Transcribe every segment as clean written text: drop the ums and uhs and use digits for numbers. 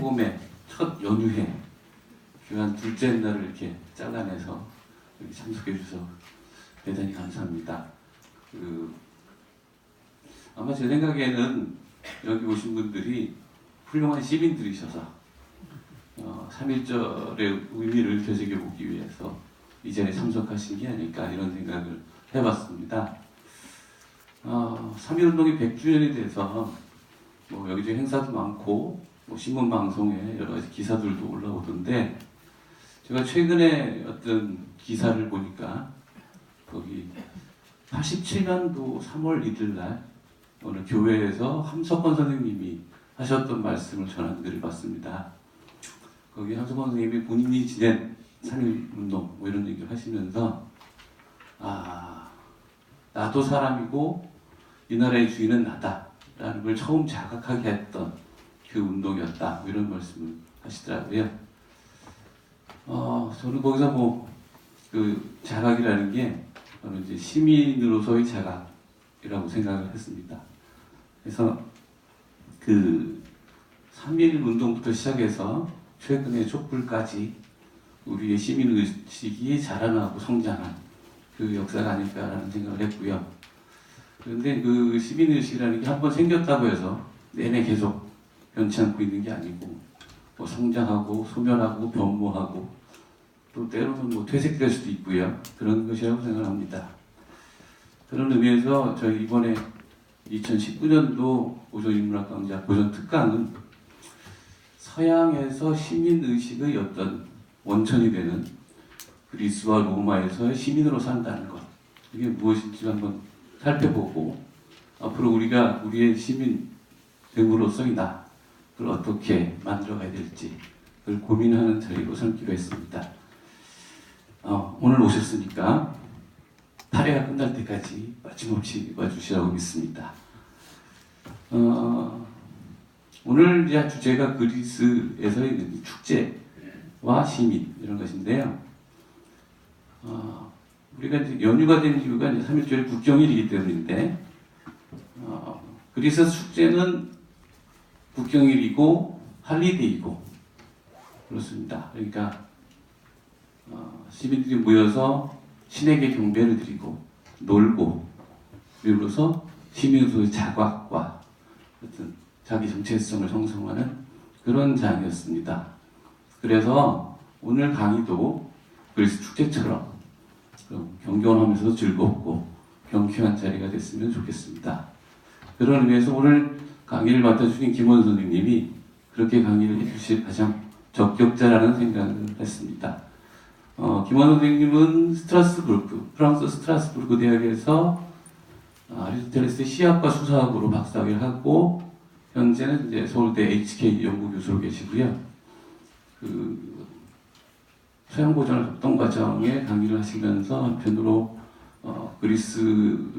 봄의 첫 연휴에 귀한 둘째 날을 이렇게 잘라내서 이렇게 참석해 주셔서 대단히 감사합니다. 아마 제 생각에는 여기 오신 분들이 훌륭한 시민들이셔서 3.1절의 의미를 되새겨보기 위해서 이 자리에 참석하신 게 아닐까 이런 생각을 해봤습니다. 3.1운동이 100주년이 돼서 뭐 여기저기 행사도 많고 뭐 신문 방송에 여러 가지 기사들도 올라오던데 제가 최근에 어떤 기사를 보니까 거기 87년도 3월 1일 날 어느 교회에서 함석헌 선생님이 하셨던 말씀을 전한 글을 봤습니다. 거기 함석헌 선생님이 본인이 지낸 3.1운동 뭐 이런 얘기를 하시면서 나도 사람이고 이 나라의 주인은 나다 라는 걸 처음 자각하게 했던 그 운동이었다 뭐 이런 말씀을 하시더라고요. 저는 거기서 그 자각이라는 게 저는 이제 시민으로서의 자각이라고 생각을 했습니다. 그래서 그 3.1 운동부터 시작해서 최근의 촛불까지 우리의 시민의식이 자라나고 성장한 그 역사가 아닐까라는 생각을 했고요. 그런데 그 시민의식이라는 게 한번 생겼다고 해서 내내 계속 변치 않고 있는 게 아니고 뭐 성장하고 소멸하고 변모하고 또 때로는 뭐 퇴색될 수도 있고요. 그런 것이라고 생각합니다. 그런 의미에서 저희 이번에 2019년도 오존인문학 강좌 고전 특강은 서양에서 시민의식의 어떤 원천이 되는 그리스와 로마에서의 시민으로 산다는 것, 이게 무엇인지 한번 살펴보고 앞으로 우리가 우리의 시민됨으로서의 나 그걸 어떻게 만들어가야 될지 그걸 고민하는 자리로 삼기로 했습니다. 오늘 오셨으니까 8회가 끝날 때까지 빠짐없이 와주시라고 믿습니다. 오늘 이제 주제가 그리스에서의 축제와 시민 이런 것인데요. 우리가 이제 연휴가 된 이유가 이제 3.1절의 국경일이기 때문인데 그리스 축제는 국경일이고 할리데이고 그렇습니다. 그러니까 시민들이 모여서 신에게 경배를 드리고 놀고 그리고서 시민으로서의 자각과 어떤 자기 정체성을 형성하는 그런 장이었습니다. 그래서 오늘 강의도 그리스 축제처럼 경건하면서도 즐겁고 경쾌한 자리가 됐으면 좋겠습니다. 그런 의미에서 오늘 강의를 맡아주신 김원 선생님이 그렇게 강의를 해주실 가장 적격자라는 생각을 했습니다. 김원 선생님은 프랑스 스트라스부르크 대학에서 아리스토텔레스 시학과 수사학으로 박사학위를 하고 현재는 이제 서울대 HK 연구교수로 계시고요. 서양고전을 접동 과정에 강의를 하시면서 한편으로 그리스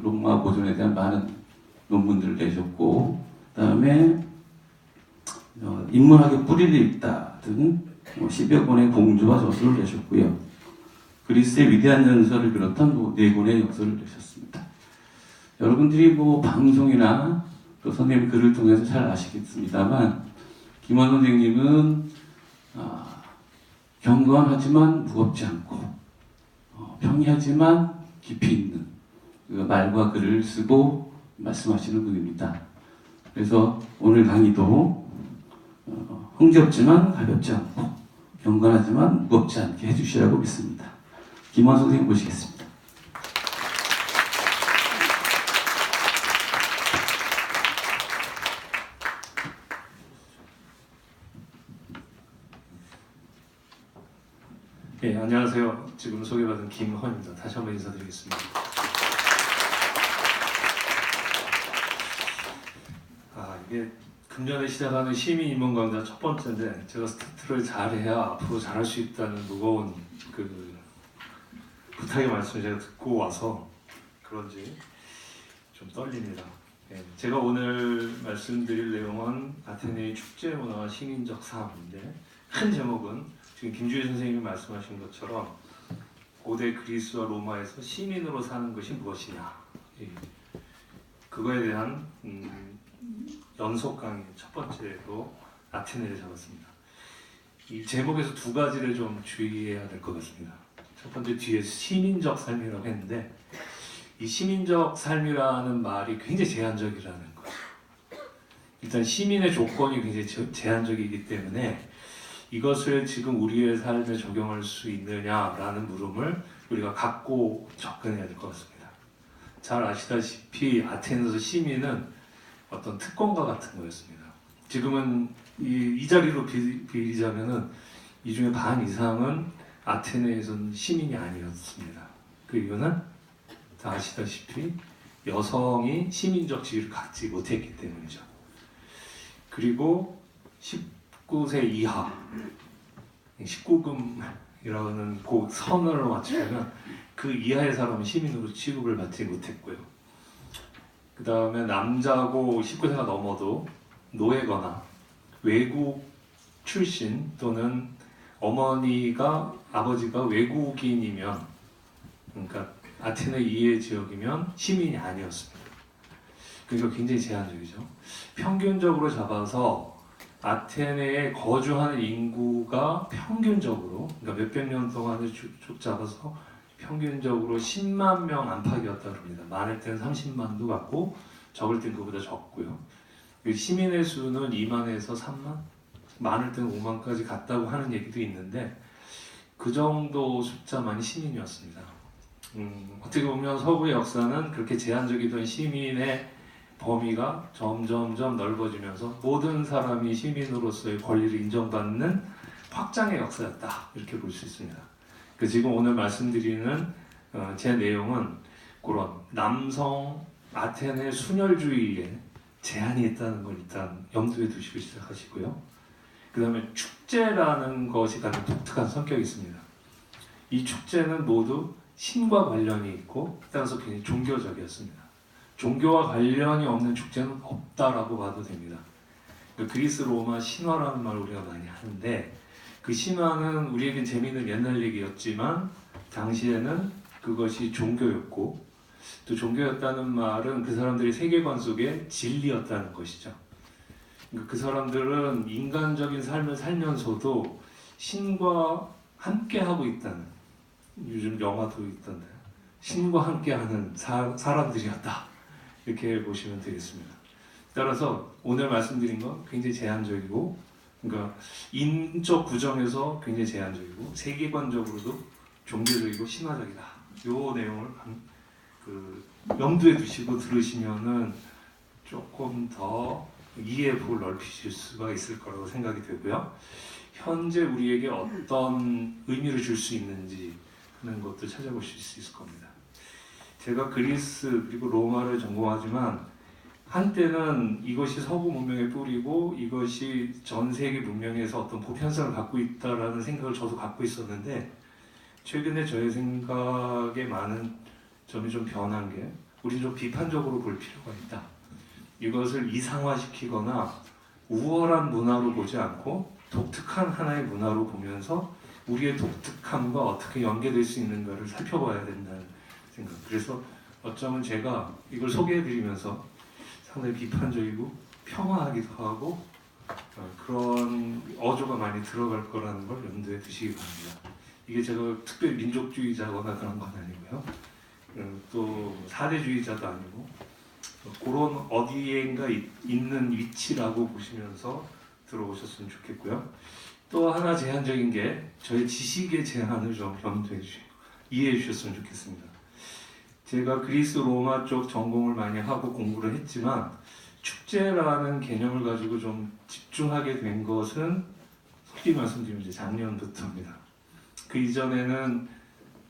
로마 고전에 대한 많은 논문들을 내셨고 그다음에 인문학의 뿌리를 읽다 등 10여 권의 공주와 저술을 내셨고요. 그리스의 위대한 전설을 비롯한 4권의 역설을 내셨습니다. 여러분들이 방송이나 또 선생님 글을 통해서 잘 아시겠습니다만 김원 선생님은 경건하지만 무겁지 않고 평이하지만 깊이 있는 그 말과 글을 쓰고 말씀하시는 분입니다. 그래서 오늘 강의도 흥겹지만 가볍지 않고 경건하지만 무겁지 않게 해주시라고 믿습니다. 김원 선생님 모시겠습니다. 네, 안녕하세요. 지금 소개받은 김헌입니다. 다시 한번 인사드리겠습니다. 이게 금년에 시작하는 시민인문 강좌 첫 번째인데 제가 스타트를 잘해야 앞으로 잘할 수 있다는 무거운 그 부탁의 말씀을 제가 듣고 와서 그런지 좀 떨립니다. 네, 제가 오늘 말씀드릴 내용은 아테네의 축제 문화와 시민적 삶인데 큰 제목은 지금 김주희 선생님이 말씀하신 것처럼 고대 그리스와 로마에서 시민으로 사는 것이 무엇이냐, 그거에 대한 연속 강의 첫 번째로 아테네를 잡았습니다. 이 제목에서 두 가지를 좀 주의해야 될 것 같습니다. 첫 번째 뒤에 시민적 삶이라고 했는데 이 시민적 삶이라는 말이 굉장히 제한적이라는 거예요. 일단 시민의 조건이 굉장히 제한적이기 때문에 이것을 지금 우리의 삶에 적용할 수 있느냐라는 물음을 우리가 갖고 접근해야 될 것 같습니다. 잘 아시다시피 아테네에서 시민은 어떤 특권과 같은 거였습니다. 지금은 이 자리로 빌리자면은 이 중에 반 이상은 아테네에서는 시민이 아니었습니다. 그 이유는 다 아시다시피 여성이 시민적 지위를 갖지 못했기 때문이죠. 그리고 19세 이하 19금이라는 그 선을 맞추려면 그 이하의 사람은 시민으로 취급을 받지 못했고요. 그 다음에 남자고 19세가 넘어도 노예거나 외국 출신 또는 아버지가 외국인이면, 그러니까 아테네 이해 지역이면 시민이 아니었습니다. 그러니까 굉장히 제한적이죠. 평균적으로 잡아서 아테네에 거주하는 인구가 평균적으로, 그러니까 몇백 년 동안을 쭉 잡아서 평균적으로 10만 명 안팎이었다고 합니다. 많을 때는 30만도 같고 적을 땐 그보다 적고요. 시민의 수는 2만에서 3만, 많을 때는 5만까지 갔다고 하는 얘기도 있는데 그 정도 숫자만이 시민이었습니다. 어떻게 보면 서구의 역사는 그렇게 제한적이던 시민의 범위가 점점점 넓어지면서 모든 사람이 시민으로서의 권리를 인정받는 확장의 역사였다, 이렇게 볼 수 있습니다. 지금 오늘 말씀드리는 제 내용은 그런 남성 아테네 순혈주의에 제한이 있다는 걸 일단 염두에 두시고 시작하시고요. 그 다음에 축제라는 것이 가장 독특한 성격이 있습니다. 이 축제는 모두 신과 관련이 있고 따라서 굉장히 종교적이었습니다. 종교와 관련이 없는 축제는 없다라고 봐도 됩니다. 그리스 로마 신화라는 말을 우리가 많이 하는데 그 신화는 우리에겐 재미있는 옛날 얘기였지만 당시에는 그것이 종교였고, 또 종교였다는 말은 그 사람들의 세계관 속에 진리였다는 것이죠. 그 사람들은 인간적인 삶을 살면서도 신과 함께하고 있다는, 요즘 영화도 있던데 신과 함께하는 사람들이었다, 이렇게 보시면 되겠습니다. 따라서 오늘 말씀드린 건 굉장히 제한적이고, 그러니까 인적 구정에서 굉장히 제한적이고 세계관적으로도 종교적이고 신화적이다. 이 내용을 염두에 두시고 들으시면은 조금 더 이해폭을 넓히실 수가 있을 거라고 생각이 되고요. 현재 우리에게 어떤 의미를 줄 수 있는지 하는 것도 찾아보실 수 있을 겁니다. 제가 그리스 그리고 로마를 전공하지만 한때는 이것이 서구 문명의 뿌리고 이것이 전 세계 문명에서 어떤 보편성을 갖고 있다라는 생각을 저도 갖고 있었는데, 최근에 저의 생각에 많은 점이 좀 변한 게, 우리 좀 비판적으로 볼 필요가 있다. 이것을 이상화시키거나 우월한 문화로 보지 않고 독특한 하나의 문화로 보면서 우리의 독특함과 어떻게 연계될 수 있는가를 살펴봐야 된다는 생각. 그래서 어쩌면 제가 이걸 소개해드리면서 상당히 비판적이고 평화하기도 하고 그런 어조가 많이 들어갈 거라는 걸 염두에 두시기 바랍니다. 이게 제가 특별히 민족주의자거나 그런 건 아니고요. 또 사대주의자도 아니고 그런 어디엔가 있는 위치라고 보시면서 들어오셨으면 좋겠고요. 또 하나 제한적인 게 저의 지식의 제한을 좀 염두에 주시고 이해해 주셨으면 좋겠습니다. 제가 그리스 로마 쪽 전공을 많이 하고 공부를 했지만 축제라는 개념을 가지고 좀 집중하게 된 것은 솔직히 말씀드리면 이제 작년부터입니다. 그 이전에는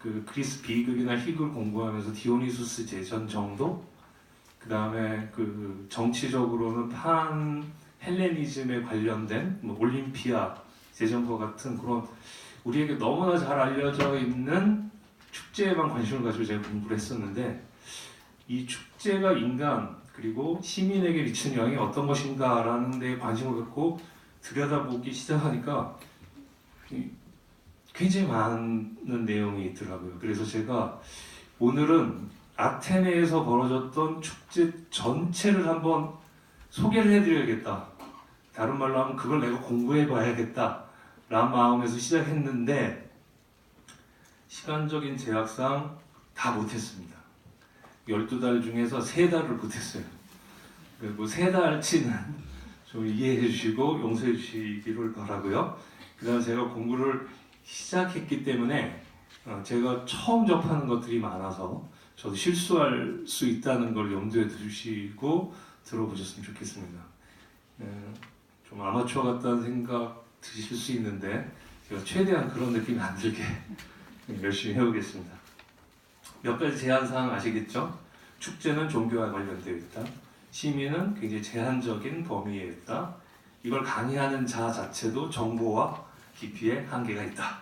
그 그리스 비극이나 희극을 공부하면서 디오니수스 제전 정도, 그 다음에 그 정치적으로는 판 헬레니즘에 관련된 뭐 올림피아 제전과 같은 그런 우리에게 너무나 잘 알려져 있는 축제에만 관심을 가지고 제가 공부를 했었는데, 이 축제가 인간 그리고 시민에게 미치는 영향이 어떤 것인가라는 데 관심을 갖고 들여다보기 시작하니까 굉장히 많은 내용이 있더라고요. 그래서 제가 오늘은 아테네에서 벌어졌던 축제 전체를 한번 소개를 해드려야겠다. 다른 말로 하면 그걸 내가 공부해 봐야겠다 란 마음에서 시작했는데 시간적인 제약상 다 못했습니다. 12달 중에서 3달을 못했어요. 그리고 3달치는 좀 이해해 주시고 용서해 주시기를 바라고요. 그 다음에 제가 공부를 시작했기 때문에 제가 처음 접하는 것들이 많아서 저도 실수할 수 있다는 걸 염두에 두시고 들어보셨으면 좋겠습니다. 좀 아마추어 같다는 생각 드실 수 있는데 제가 최대한 그런 느낌이 안 들게 열심히 해보겠습니다. 몇 가지 제한사항 아시겠죠? 축제는 종교와 관련되어 있다. 시민은 굉장히 제한적인 범위에 있다. 이걸 강의하는 자 자체도 정보와 깊이에 한계가 있다.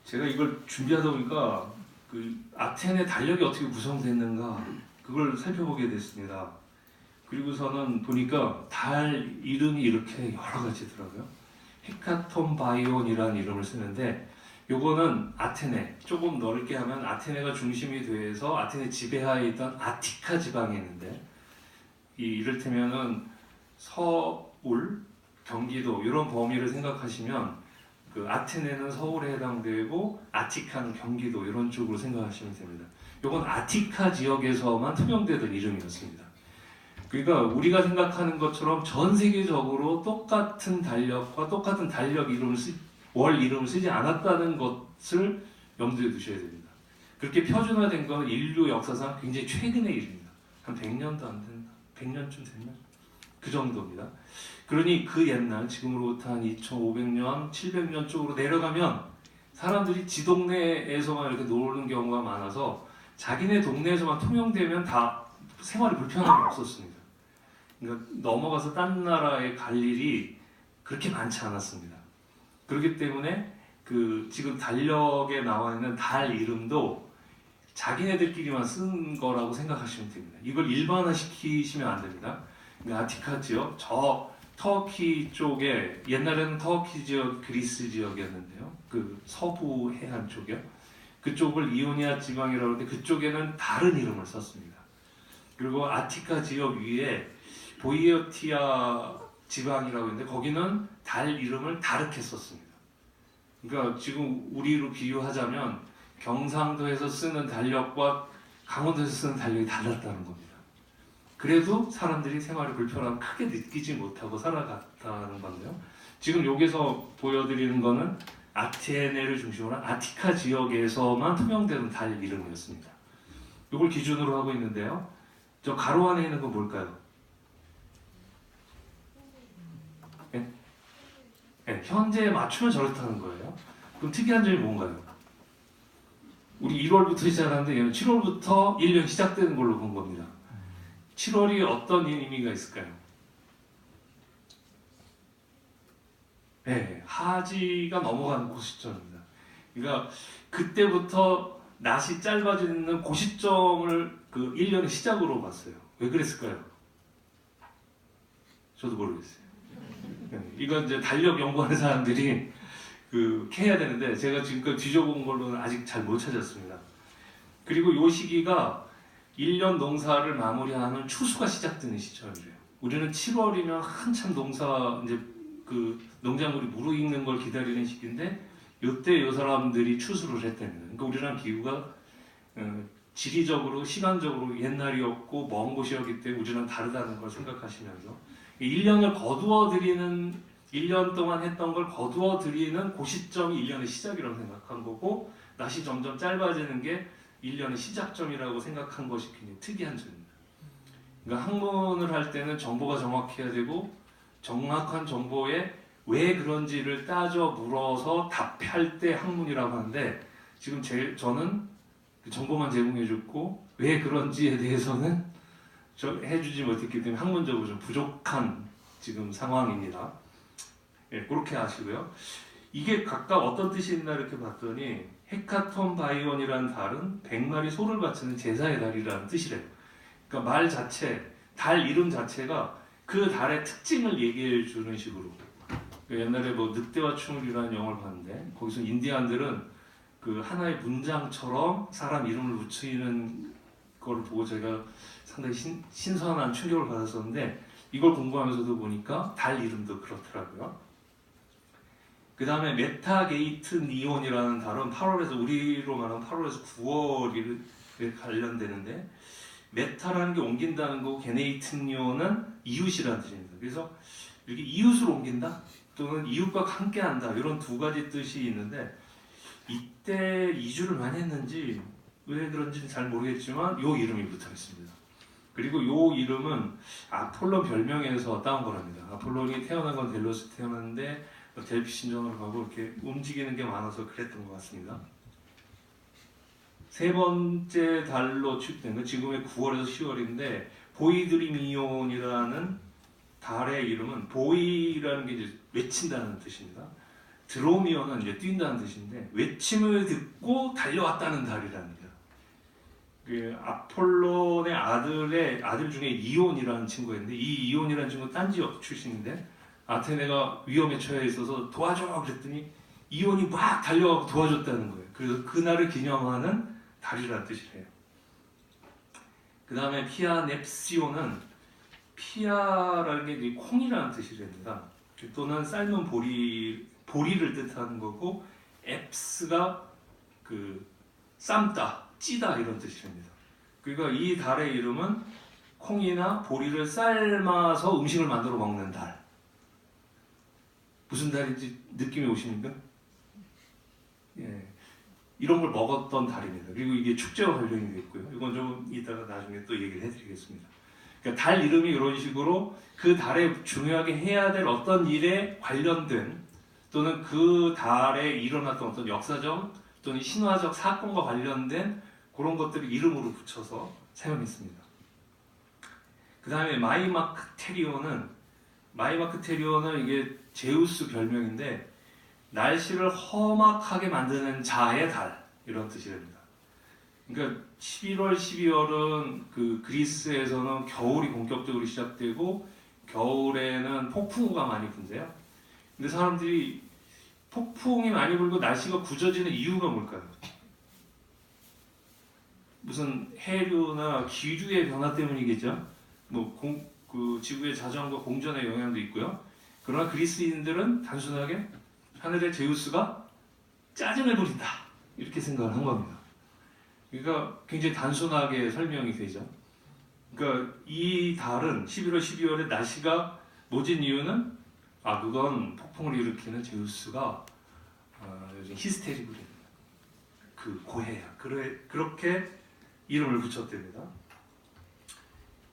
제가 이걸 준비하다 보니까 그 아테네 달력이 어떻게 구성됐는가 그걸 살펴보게 됐습니다. 그리고서는 보니까 달 이름이 이렇게 여러 가지더라고요. 헤카톤 바이온이라는 이름을 쓰는데 요거는 아테네, 조금 넓게 하면 아테네가 중심이 돼서 아테네 지배하에 있던 아티카 지방에 있는데 이를테면은 서울, 경기도 이런 범위를 생각하시면 그 아테네는 서울에 해당되고 아티카는 경기도 이런 쪽으로 생각하시면 됩니다. 요건 아티카 지역에서만 통용되던 이름이었습니다. 그러니까 우리가 생각하는 것처럼 전 세계적으로 똑같은 달력과 똑같은 달력 이름을 월 이름을 쓰지 않았다는 것을 염두에 두셔야 됩니다. 그렇게 표준화된 건 인류 역사상 굉장히 최근의 일입니다. 한 100년도 안 된다. 100년쯤 됐나? 그 정도입니다. 그러니 그 옛날, 지금으로부터 한 2500년, 700년 쪽으로 내려가면 사람들이 지 동네에서만 이렇게 노는 경우가 많아서 자기네 동네에서만 통용되면 다 생활이 불편함이 없었습니다. 그러니까 넘어가서 딴 나라에 갈 일이 그렇게 많지 않았습니다. 그렇기 때문에 그 지금 달력에 나와 있는 달 이름도 자기네들끼리만 쓴 거라고 생각하시면 됩니다. 이걸 일반화시키시면 안 됩니다. 아티카 지역, 저 터키 쪽에 옛날에는 터키 지역, 그리스 지역이었는데요. 그 서부 해안 쪽이요. 그쪽을 이오니아 지방이라고 하는데 그쪽에는 다른 이름을 썼습니다. 그리고 아티카 지역 위에 보이오티아 지방이라고 있는데 거기는 달 이름을 다르게 썼습니다. 그러니까 지금 우리로 비유하자면 경상도에서 쓰는 달력과 강원도에서 쓰는 달력이 달랐다는 겁니다. 그래도 사람들이 생활의 불편함을 크게 느끼지 못하고 살아갔다는 건데요. 지금 여기서 보여드리는 거는 아테네를 중심으로 한 아티카 지역에서만 통용되는 달 이름이었습니다. 이걸 기준으로 하고 있는데요. 저 가로 안에 있는 건 뭘까요? 네? 네, 현재에 맞추면 저렇다는 거예요. 그럼 특이한 점이 뭔가요? 우리 1월부터 시작하는데 얘는 7월부터 1년 시작되는 걸로 본 겁니다. 7월이 어떤 의미가 있을까요? 네, 하지가 넘어가는 그 시점입니다. 그러니까 그때부터 낮이 짧아지는 그 시점을 그 1년의 시작으로 봤어요. 왜 그랬을까요? 저도 모르겠어요. 네, 이건 이제 달력 연구하는 사람들이 그 해야 되는데 제가 지금까지 뒤져본 걸로는 아직 잘 못 찾았습니다. 그리고 이 시기가 1년 농사를 마무리하는 추수가 시작되는 시점이래요. 우리는 7월이면 한참 농사 이제 그 농작물이 무르익는 걸 기다리는 시기인데 이때 이 사람들이 추수를 했답니다. 그러니까 우리랑 기후가 지리적으로 시간적으로 옛날이었고 먼 곳이었기 때문에 우리랑 다르다는 걸 생각하시면서 1년을 거두어 드리는 1년 동안 했던 걸 거두어 드리는 그 시점이 1년의 시작이라고 생각한 거고 낮이 점점 짧아지는 게 1년의 시작점이라고 생각한 것이 굉장히 특이한 점입니다. 그러니까 학문을 할 때는 정보가 정확해야 되고 정확한 정보에 왜 그런지를 따져 물어서 답할 때 학문이라고 하는데 지금 저는 정보만 제공해줬고 왜 그런지에 대해서는 해주지 못했기 때문에 학문적으로 좀 부족한 지금 상황입니다. 예, 그렇게 아시고요. 이게 각각 어떤 뜻이 있나 이렇게 봤더니 헤카톤 바이온이라는 달은 100마리 소를 바치는 제사의 달이라는 뜻이래요. 그러니까 말 자체, 달 이름 자체가 그 달의 특징을 얘기해 주는 식으로. 그러니까 옛날에 뭐 늑대와 춤을이라는 영화를 봤는데 거기서 인디안들은 그 하나의 문장처럼 사람 이름을 붙이는 걸 보고 제가 상당히 신선한 충격을 받았었는데 이걸 공부하면서도 보니까 달 이름도 그렇더라고요. 그 다음에 메타게이트 니온이라는 달은 8월에서 우리로 말하면 8월에서 9월이 관련되는데 메타라는 게 옮긴다는 거고 게네이트 니온은 이웃이라는 뜻입니다. 그래서 이렇게 이웃을 옮긴다 또는 이웃과 함께한다 이런 두 가지 뜻이 있는데 이때 이주를 많이 했는지 왜 그런지는 잘 모르겠지만 요 이름이 붙어 있습니다. 그리고 요 이름은 아폴론 별명에서 따온 거랍니다. 아폴론이 태어난 건 델로스 태어났는데 델피 신전으로 가고 이렇게 움직이는 게 많아서 그랬던 것 같습니다. 세 번째 달로 취급된 건 지금의 9월에서 10월인데 보이드리미온이라는 달의 이름은 보이라는 게 이제 외친다는 뜻입니다. 드로미온은 이제 뛴다는 뜻인데 외침을 듣고 달려왔다는 달이라는 거예요. 그 아폴론의 아들 중에 이온이라는 친구가 있는데 이 이온이라는 친구는 딴지역 출신인데 아테네가 위험에 처해 있어서 도와줘 그랬더니 이온이 막 달려가고 도와줬다는 거예요. 그래서 그날을 기념하는 달이라는 뜻이래요. 그 다음에 피아넵시온은 피아라는 게 이제 콩이라는 뜻이랍니다. 또는 삶은 보리를 뜻하는 거고 앱스가 그 삶다, 찌다 이런 뜻이랍니다. 그러니까 이 달의 이름은 콩이나 보리를 삶아서 음식을 만들어 먹는 달. 무슨 달인지 느낌이 오십니까? 예, 이런 걸 먹었던 달입니다. 그리고 이게 축제와 관련이 되어 있고요. 이건 좀 이따가 나중에 또 얘기를 해드리겠습니다. 그러니까 달 이름이 이런 식으로 그 달에 중요하게 해야 될 어떤 일에 관련된 또는 그 달에 일어났던 어떤 역사적 또는 신화적 사건과 관련된 그런 것들을 이름으로 붙여서 사용했습니다. 그 다음에 마이마크테리온은 이게 제우스 별명인데 날씨를 험악하게 만드는 자의 달 이런 뜻이랍니다. 그러니까 11월, 12월은 그 그리스에서는 겨울이 본격적으로 시작되고 겨울에는 폭풍우가 많이 분대요. 근데 사람들이 폭풍이 많이 불고 날씨가 굳어지는 이유가 뭘까요? 무슨 해류나 기류의 변화 때문이겠죠. 그 지구의 자전과 공전의 영향도 있고요. 그러나 그리스인들은 단순하게 하늘의 제우스가 짜증을 부린다 이렇게 생각을 한 겁니다. 그러니까 굉장히 단순하게 설명이 되죠. 그러니까 이 달은 11월, 12월에 날씨가 모진 이유는 그건 폭풍을 일으키는 제우스가 요즘 히스테리 부리는 그 고해야. 그렇게 이름을 붙였답니다.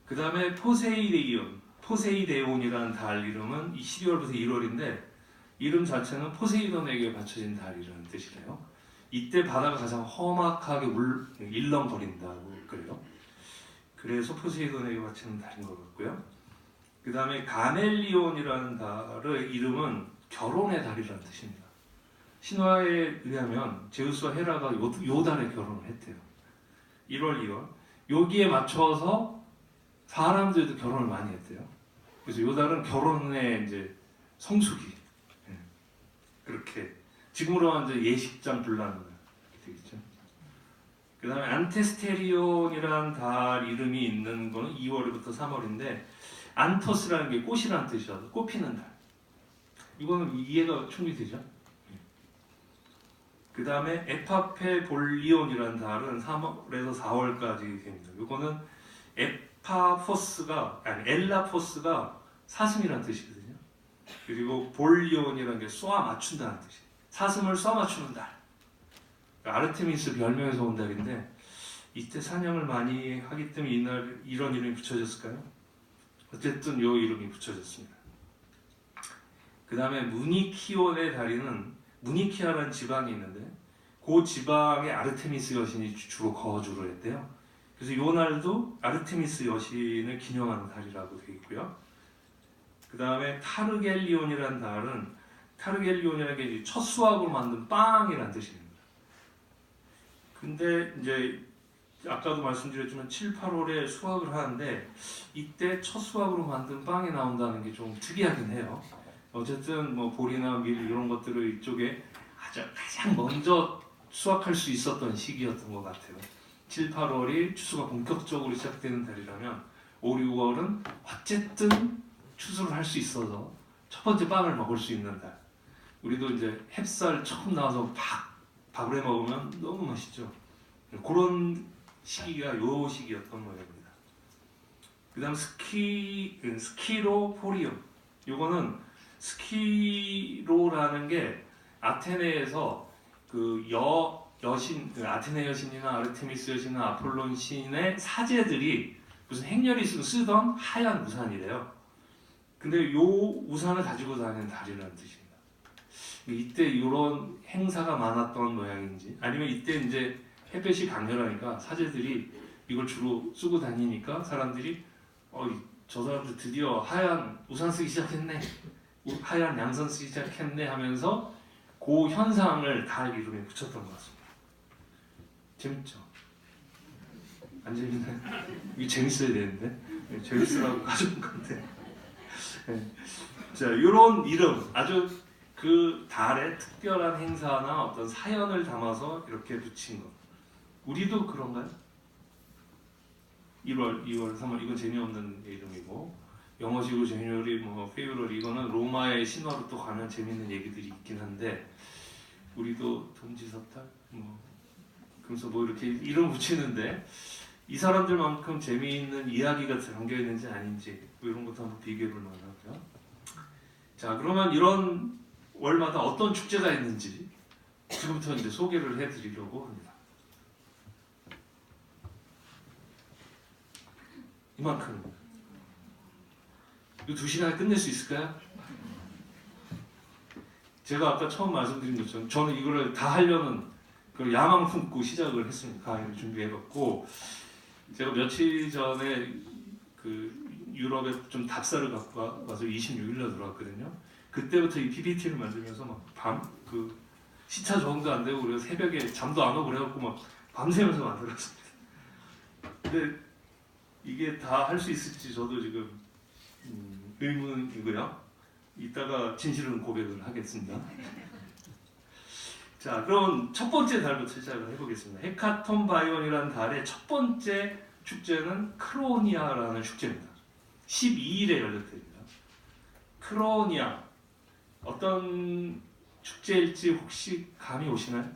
그 다음에 포세이데온이라는 달 이름은 12월부터 1월인데 이름 자체는 포세이돈에게 바쳐진 달이라는 뜻이래요. 이때 바다가 가장 험악하게 일렁거린다고 그래요. 그래서 포세이돈에게 바치는 달인 것 같고요. 그 다음에 가멜리온이라는 달의 이름은 결혼의 달이라는 뜻입니다. 신화에 의하면 제우스와 헤라가 요 달에 결혼을 했대요. 1월, 2월. 여기에 맞춰서 사람들도 결혼을 많이 했대요. 그래서 요 달은 결혼의 이제 성수기. 그렇게 지금으로 하면 이제 예식장 불나는 되겠죠. 그 다음에 안테스테리온이라는 달 이름이 있는 거는 2월부터 3월인데 안토스라는 게 꽃이라는 뜻이라서 꽃 피는 달. 이거는 이해가 충분히 되죠. 그 다음에 에파페볼리온이라는 달은 3월에서 4월까지 됩니다. 이거는 엘라포스가 사슴이라는 뜻이거든요. 그리고 볼리온이라는 게 쏘아 맞춘다는 뜻이에요. 사슴을 쏘아 맞추는 달. 아르테미스 별명에서 온 달인데 이때 사냥을 많이 하기 때문에 이날 이런 이름이 붙여졌을까요? 어쨌든 이 이름이 붙여졌습니다. 그 다음에 무니키온의 다리는 무니키아라는 지방이 있는데 그 지방에 아르테미스 여신이 주로 거주를 했대요. 그래서 이 날도 아르테미스 여신을 기념하는 달이라고 되어 있고요. 그 다음에 타르겔리온이라는 달은 타르겔리온이라는 게 첫 수확으로 만든 빵이라는 뜻입니다. 근데 이제 아까도 말씀드렸지만 7, 8월에 수확을 하는데 이때 첫 수확으로 만든 빵이 나온다는 게 좀 특이하긴 해요. 어쨌든 뭐 보리나 밀 이런 것들을 이쪽에 가장 먼저 수확할 수 있었던 시기였던 것 같아요. 7, 8월이 추수가 본격적으로 시작되는 달이라면 5, 6월은 어쨌든 추수를 할 수 있어서 첫 번째 빵을 먹을 수 있는 달. 우리도 이제 햅쌀 처음 나와서 밥을 해 먹으면 너무 맛있죠. 그런 시기가 요 시기였던 모양입니다. 그다음 스키로포리움. 요거는 스키로라는 게 아테네에서 그 여신, 그 아테네 여신이나 아르테미스 여신이나 아폴론 신의 사제들이 무슨 행렬이 있으면 쓰던 하얀 우산이래요. 근데 요 우산을 가지고 다니는 달이라는 뜻입니다. 이때 이런 행사가 많았던 모양인지, 아니면 이때 이제 햇볕이 강렬하니까 사제들이 이걸 주로 쓰고 다니니까 사람들이 저 사람들 드디어 하얀 우산 쓰기 시작했네, 하얀 양산 쓰기 시작했네 하면서 그 현상을 달 이름에 붙였던 것 같습니다. 재밌죠? 안 재밌나요? 이게 재밌어야 되는데 재밌으라고 가져온 건데. 네. 자, 이런 이름, 아주 그 달의 특별한 행사나 어떤 사연을 담아서 이렇게 붙인 것. 우리도 그런가요? 1월, 2월, 3월 이건 재미없는 이름이고, 영어식으로 제뉴얼이, 페브루얼 이거는 로마의 신화로 또 가면 재밌는 얘기들이 있긴 한데, 우리도 동지섭달, 그래서 이렇게 이름 붙이는데 이 사람들만큼 재미있는 이야기가 담겨 있는지 아닌지 이런 것도 한번 비교해 볼 만하고요. 자, 그러면 이런 월마다 어떤 축제가 있는지 지금부터 이제 소개를 해드리려고 합니다. 이만큼. 이 2시간에 끝낼 수 있을까요? 제가 아까 처음 말씀드린 것처럼 저는 이거를 다 하려는 그 야망 품고 시작을 했습니다. 강의를 준비해봤고, 제가 며칠 전에 그 유럽에 좀 답사를 갖고 와서 26일날 들어왔거든요. 그때부터 이 PPT를 만들면서 그 시차 적응도 안 되고 그래서 새벽에 잠도 안 오고 그래갖고 막 밤새면서 만들었습니다. 근데 이게 다 할 수 있을지 저도 지금 의문이고요. 이따가 진실은 고백을 하겠습니다. 자, 그럼 첫 번째 달부터 시작을 해보겠습니다. 헤카톤 바이온이라는 달의 첫 번째 축제는 크로니아라는 축제입니다. 12일에 열렸답니다. 크로니아, 어떤 축제일지 혹시 감이 오시나요?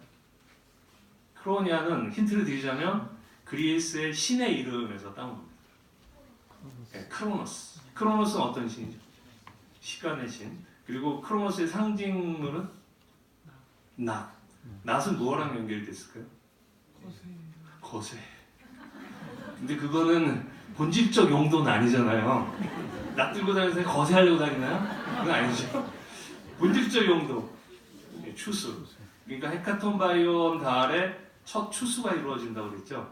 크로니아는 힌트를 드리자면 그리스의 신의 이름에서 따온 겁니다. 네, 크로노스. 크로노스는 어떤 신이죠? 시간의 신. 그리고 크로노스의 상징물은 낫. 낫은 무엇랑 연결이 됐을까요? 거세. 근데 그거는 본질적 용도는 아니잖아요. 낫 들고 다니면서 거세하려고 다니나요? 그건 아니죠. 본질적 용도. 추수. 그러니까 헤카톤 바이온 달에 첫 추수가 이루어진다고 그랬죠.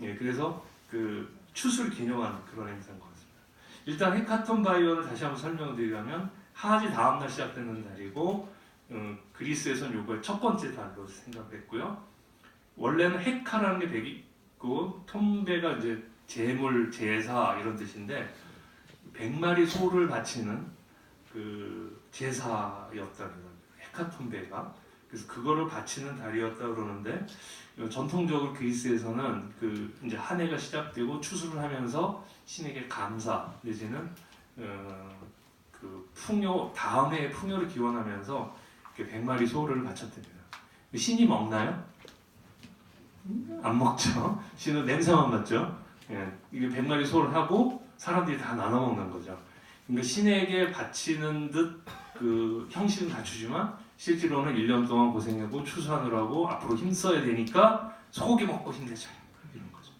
예, 그래서 그 추수를 기념하는 그런 행사인 것 같습니다. 일단 헤카톤 바이온을 다시 한번 설명을 드리자면 하지 다음날 시작되는 달이고, 그리스에서는 요걸 첫 번째 달로 생각했고요. 원래는 헤카라는 게 백이고 톰베가 이제 제물, 제사 이런 뜻인데 100마리 소를 바치는 그 제사였다는 거예요. 헤카톤베가. 그래서 그거를 바치는 달이었다 그러는데, 전통적으로 그리스에서는 그 이제 한 해가 시작되고 추수를 하면서 신에게 감사 내지는 그 풍요, 다음 해의 풍요를 기원하면서 100마리 소를 바쳤답니다. 신이 먹나요? 안 먹죠. 신은 냄새만 맡죠. 예, 이게 100마리 소를 하고 사람들이 다 나눠 먹는 거죠. 그러니까 신에게 바치는 듯 그 형식은 갖추지만 실제로는 1년 동안 고생하고 추수하느라고 앞으로 힘써야 되니까 소고기 먹고 힘내자 이런 거죠.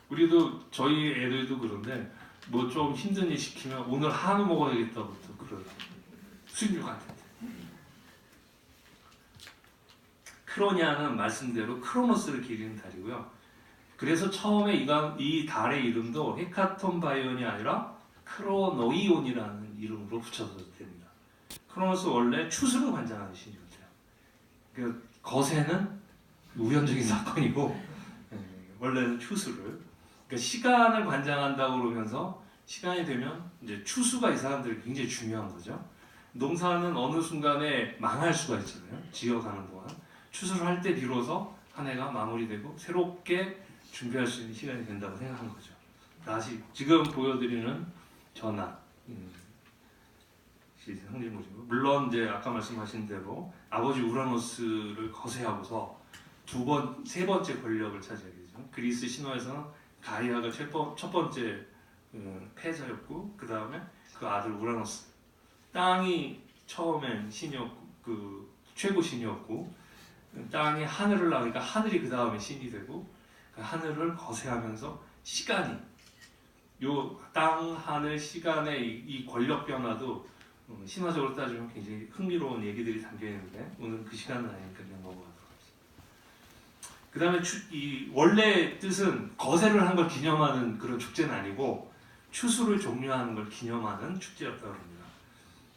우리도 저희 애들도 그런데 뭐 좀 힘든 일 시키면 오늘 한우 먹어야겠다고 또 그런 수입류 같은데. 크로니아는 말씀대로 크로노스를 기리는 달이고요. 그래서 처음에 이 달의 이름도 헤카톤 바이온이 아니라 크로노이온이라는 이름으로 붙여졌답니다. 크로노스 원래 추수를 관장하는 신이었대요. 그 거세는 우연적인 사건이고 원래는 추수를, 그러니까 시간을 관장한다고 그러면서 시간이 되면 이제 추수가 이 사람들이 굉장히 중요한 거죠. 농사는 어느 순간에 망할 수가 있잖아요. 지어가는 동안. 추수를 할 때 비로소 한 해가 마무리되고 새롭게 준비할 수 있는 시간이 된다고 생각한 거죠. 다시 지금 보여드리는 전화 상징물이고, 물론 이제 아까 말씀하신 대로 아버지 우라노스를 거세하고서 세 번째 권력을 차지하게 되죠. 그리스 신화에서는 가이아가 첫 번째 패자였고, 그 다음에 그 아들 우라노스, 땅이 처음엔 신이었고, 그 최고 신이었고, 땅이 하늘을 나니까 하늘이 그 다음에 신이 되고, 그 하늘을 거세하면서 시간이, 요 땅, 하늘, 시간의 이 권력 변화도 신화적으로 따지면 굉장히 흥미로운 얘기들이 담겨 있는데, 오늘 그 시간은 아니니까 그냥 넘어가도록 하겠습니다. 그 다음에 이 원래 뜻은 거세를 한 걸 기념하는 그런 축제는 아니고 추수를 종료하는 걸 기념하는 축제였다고 합니다.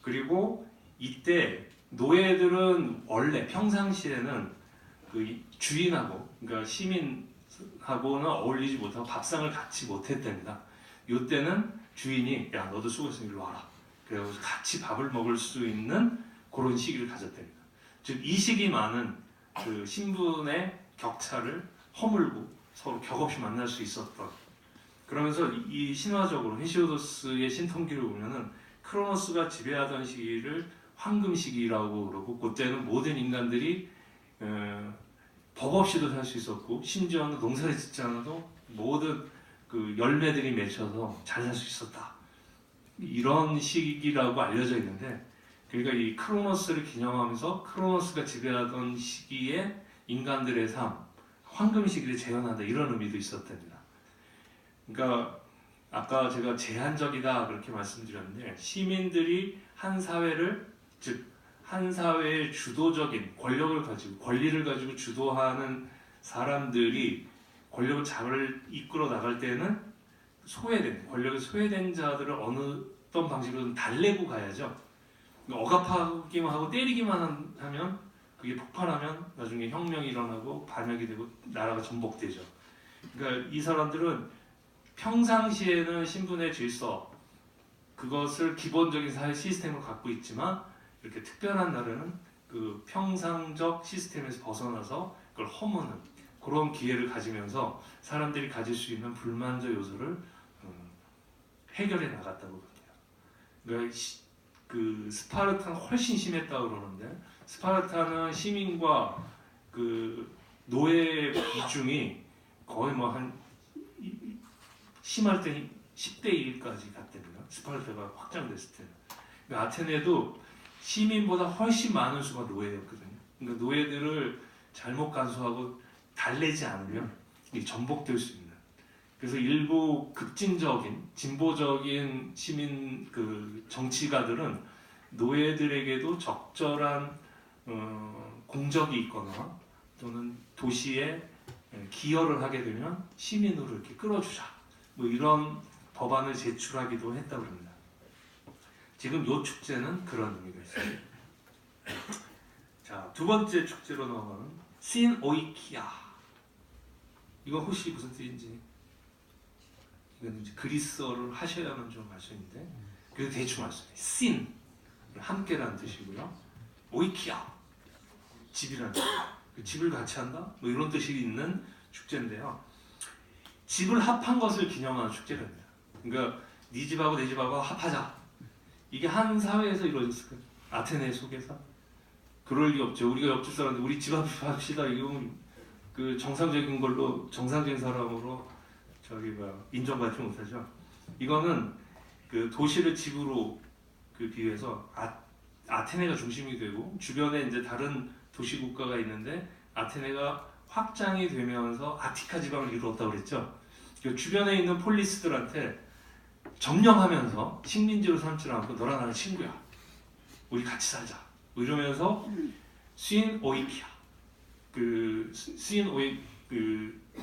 그리고 이때 노예들은 원래 평상시에는 그 주인하고, 그러니까 시민하고는 어울리지 못하고 밥상을 같이 못했답니다. 이때는 주인이 야 너도 수고했으니 일로 와라, 그래서 같이 밥을 먹을 수 있는 그런 시기를 가졌답니다. 즉 이식이 많은 그 신분의 격차를 허물고 서로 격없이 만날 수 있었던, 그러면서 이 신화적으로 헤시오도스의 신통기를 보면은 크로노스가 지배하던 시기를 황금 시기라고 그러고, 그때는 모든 인간들이 법 없이도 살 수 있었고, 심지어는 농사를 짓지 않아도 모든 그 열매들이 맺혀서 잘 살 수 있었다, 이런 시기라고 알려져 있는데, 그러니까 이 크로노스를 기념하면서 크로노스가 지배하던 시기에 인간들의 삶, 황금 시기를 재현한다, 이런 의미도 있었답니다. 그러니까 아까 제가 제한적이다 그렇게 말씀드렸는데, 시민들이 한 사회를, 즉 한 사회의 주도적인 권력을 가지고 권리를 가지고 주도하는 사람들이 권력을 잘 이끌어 나갈 때는 권력이 소외된 자들을 어떤 방식으로든 달래고 가야죠. 억압하기만 하고 때리기만 하면, 그게 폭발하면 나중에 혁명이 일어나고 반역이 되고 나라가 전복되죠. 그러니까 이 사람들은 평상시에는 신분의 질서, 그것을 기본적인 사회 시스템을 갖고 있지만, 이렇게 특별한 날에는 그 평상적 시스템에서 벗어나서 그걸 허무는 그런 기회를 가지면서 사람들이 가질 수 있는 불만족 요소를 해결해 나갔다고 합니다. 그러니까 그 스파르타는 훨씬 심했다고 그러는데, 스파르타는 시민과 그 노예 비중이 거의 뭐 한 심할 때 10대 1까지 갔답니다. 스파르타가 확장됐을 때는. 그러니까 아테네도 시민보다 훨씬 많은 수가 노예였거든요. 그러니까 노예들을 잘못 간수하고 달래지 않으면 전복될 수 있는. 그래서 일부 급진적인 진보적인 시민 그 정치가들은 노예들에게도 적절한 공적이 있거나 또는 도시에 기여를 하게 되면 시민으로 이렇게 끌어주자, 뭐 이런 법안을 제출하기도 했다고 합니다. 지금 이 축제는 그런 의미가 있습니다. 자, 두 번째 축제로 넘어가는 신 오이키아. 이거 혹시 무슨 뜻인지, 이건 이제 그리스어를 하셔야만 좀 알 수 있는데, 그래서 대충 알 수 있어요. 신, 함께라는 뜻이고요. 오이키아, 집이라는 뜻. 집을 같이 한다? 뭐 이런 뜻이 있는 축제인데요. 집을 합한 것을 기념하는 축제랍니다. 그러니까 네 집하고 내 집하고 합하자. 이게 한 사회에서 이루어졌을까요? 아테네 속에서? 그럴 리 없죠. 우리가 옆집 사람들 우리 집 합시다. 이건 그 정상적인 걸로, 정상적인 사람으로 인정받지 못하죠. 이거는 그 도시를 집으로 그 비유해서 아테네가 중심이 되고, 주변에 이제 다른 도시 국가가 있는데 아테네가 확장이 되면서 아티카 지방을 이루었다고 그랬죠. 그 주변에 있는 폴리스들한테 점령하면서 식민지로 삼지 않고 너랑 나는 친구야, 우리 같이 살자, 뭐 이러면서 신 오이키아,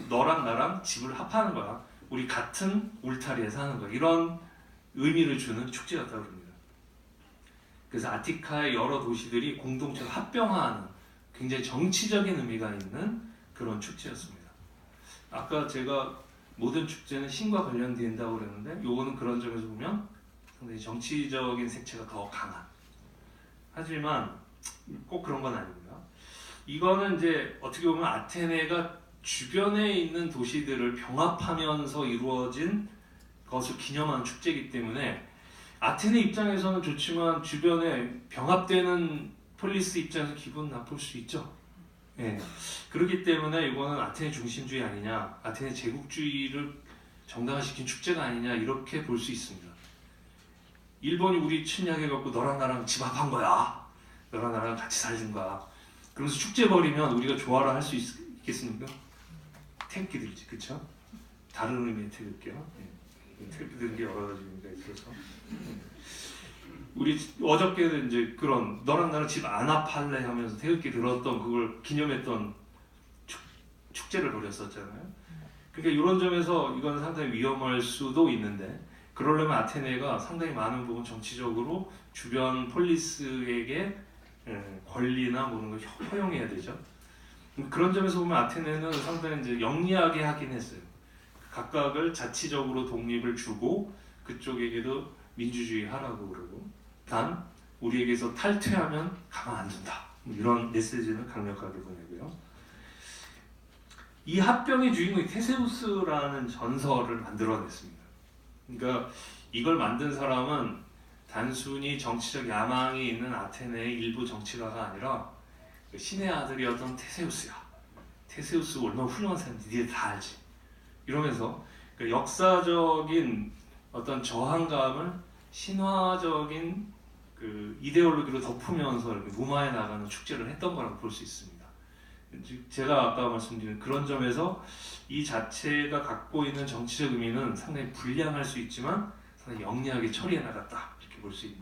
너랑 나랑 집을 합하는 거야, 우리 같은 울타리에 사는 거야, 이런 의미를 주는 축제였다고 합니다. 그래서 아티카의 여러 도시들이 공동체로 합병하는 굉장히 정치적인 의미가 있는 그런 축제였습니다. 아까 제가 모든 축제는 신과 관련된다고 그랬는데, 요거는 그런 점에서 보면 상당히 정치적인 색채가 더 강한, 하지만 꼭 그런 건 아니고요. 이거는 이제 어떻게 보면 아테네가 주변에 있는 도시들을 병합하면서 이루어진 것을 기념하는 축제이기 때문에 아테네 입장에서는 좋지만 주변에 병합되는 폴리스 입장에서 기분 나쁠 수 있죠. 예. 그렇기 때문에 이거는 아테네 중심주의 아니냐, 아테네 제국주의를 정당화시킨 축제가 아니냐 이렇게 볼 수 있습니다. 일본이 우리 침략해갖고 너랑 나랑 집 합한 거야. 너랑 나랑 같이 살는 거야. 그러면서 축제 벌이면 우리가 조화를 할 수 있겠습니까? 태극기 들지, 그쵸? 다른 의미의 태극기요. 예. 태극기 드는 게 여러 가지 의미가 있어서. 우리 어저께도 이제 그런 너랑 나랑 집 안 합할래 하면서 태극기 들었던 그걸 기념했던 축제를 벌였었잖아요. 그러니까 이런 점에서 이건 상당히 위험할 수도 있는데 그러려면 아테네가 상당히 많은 부분 정치적으로 주변 폴리스에게 권리나 뭐 그런 걸 허용해야 되죠. 그런 점에서 보면 아테네는 상당히 이제 영리하게 하긴 했어요. 각각을 자치적으로 독립을 주고 그쪽에게도 민주주의 하라고 그러고 단 우리에게서 탈퇴하면 가만 안 둔다. 이런 메시지는 강력하게 보내고요. 이 합병의 주인공이 테세우스라는 전설을 만들어냈습니다. 그러니까 이걸 만든 사람은 단순히 정치적 야망이 있는 아테네의 일부 정치가가 아니라 신의 아들이었던 테세우스야. 테세우스 얼마나 훌륭한 사람인지 니들 다 알지. 이러면서 역사적인 어떤 저항감을 신화적인 그 이데올로기로 덮으면서 이렇게 무마해 나가는 축제를 했던 거라고 볼 수 있습니다. 제가 아까 말씀드린 그런 점에서 이 자체가 갖고 있는 정치적 의미는 상당히 불량할 수 있지만 상당히 영리하게 처리해 나갔다 이렇게 볼 수 있는.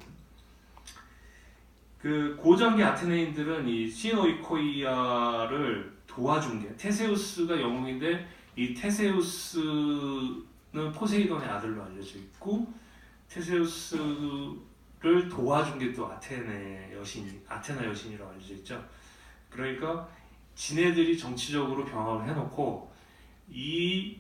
그 고전기 아테네인들은 이 시노이코이아를 도와준 게 테세우스가 영웅인데 이 테세우스는 포세이돈의 아들로 알려져 있고 테세우스를 도와준 게 또 아테나 여신이라고 알려져 있죠. 그러니까 지네들이 정치적으로 병합을 해놓고 이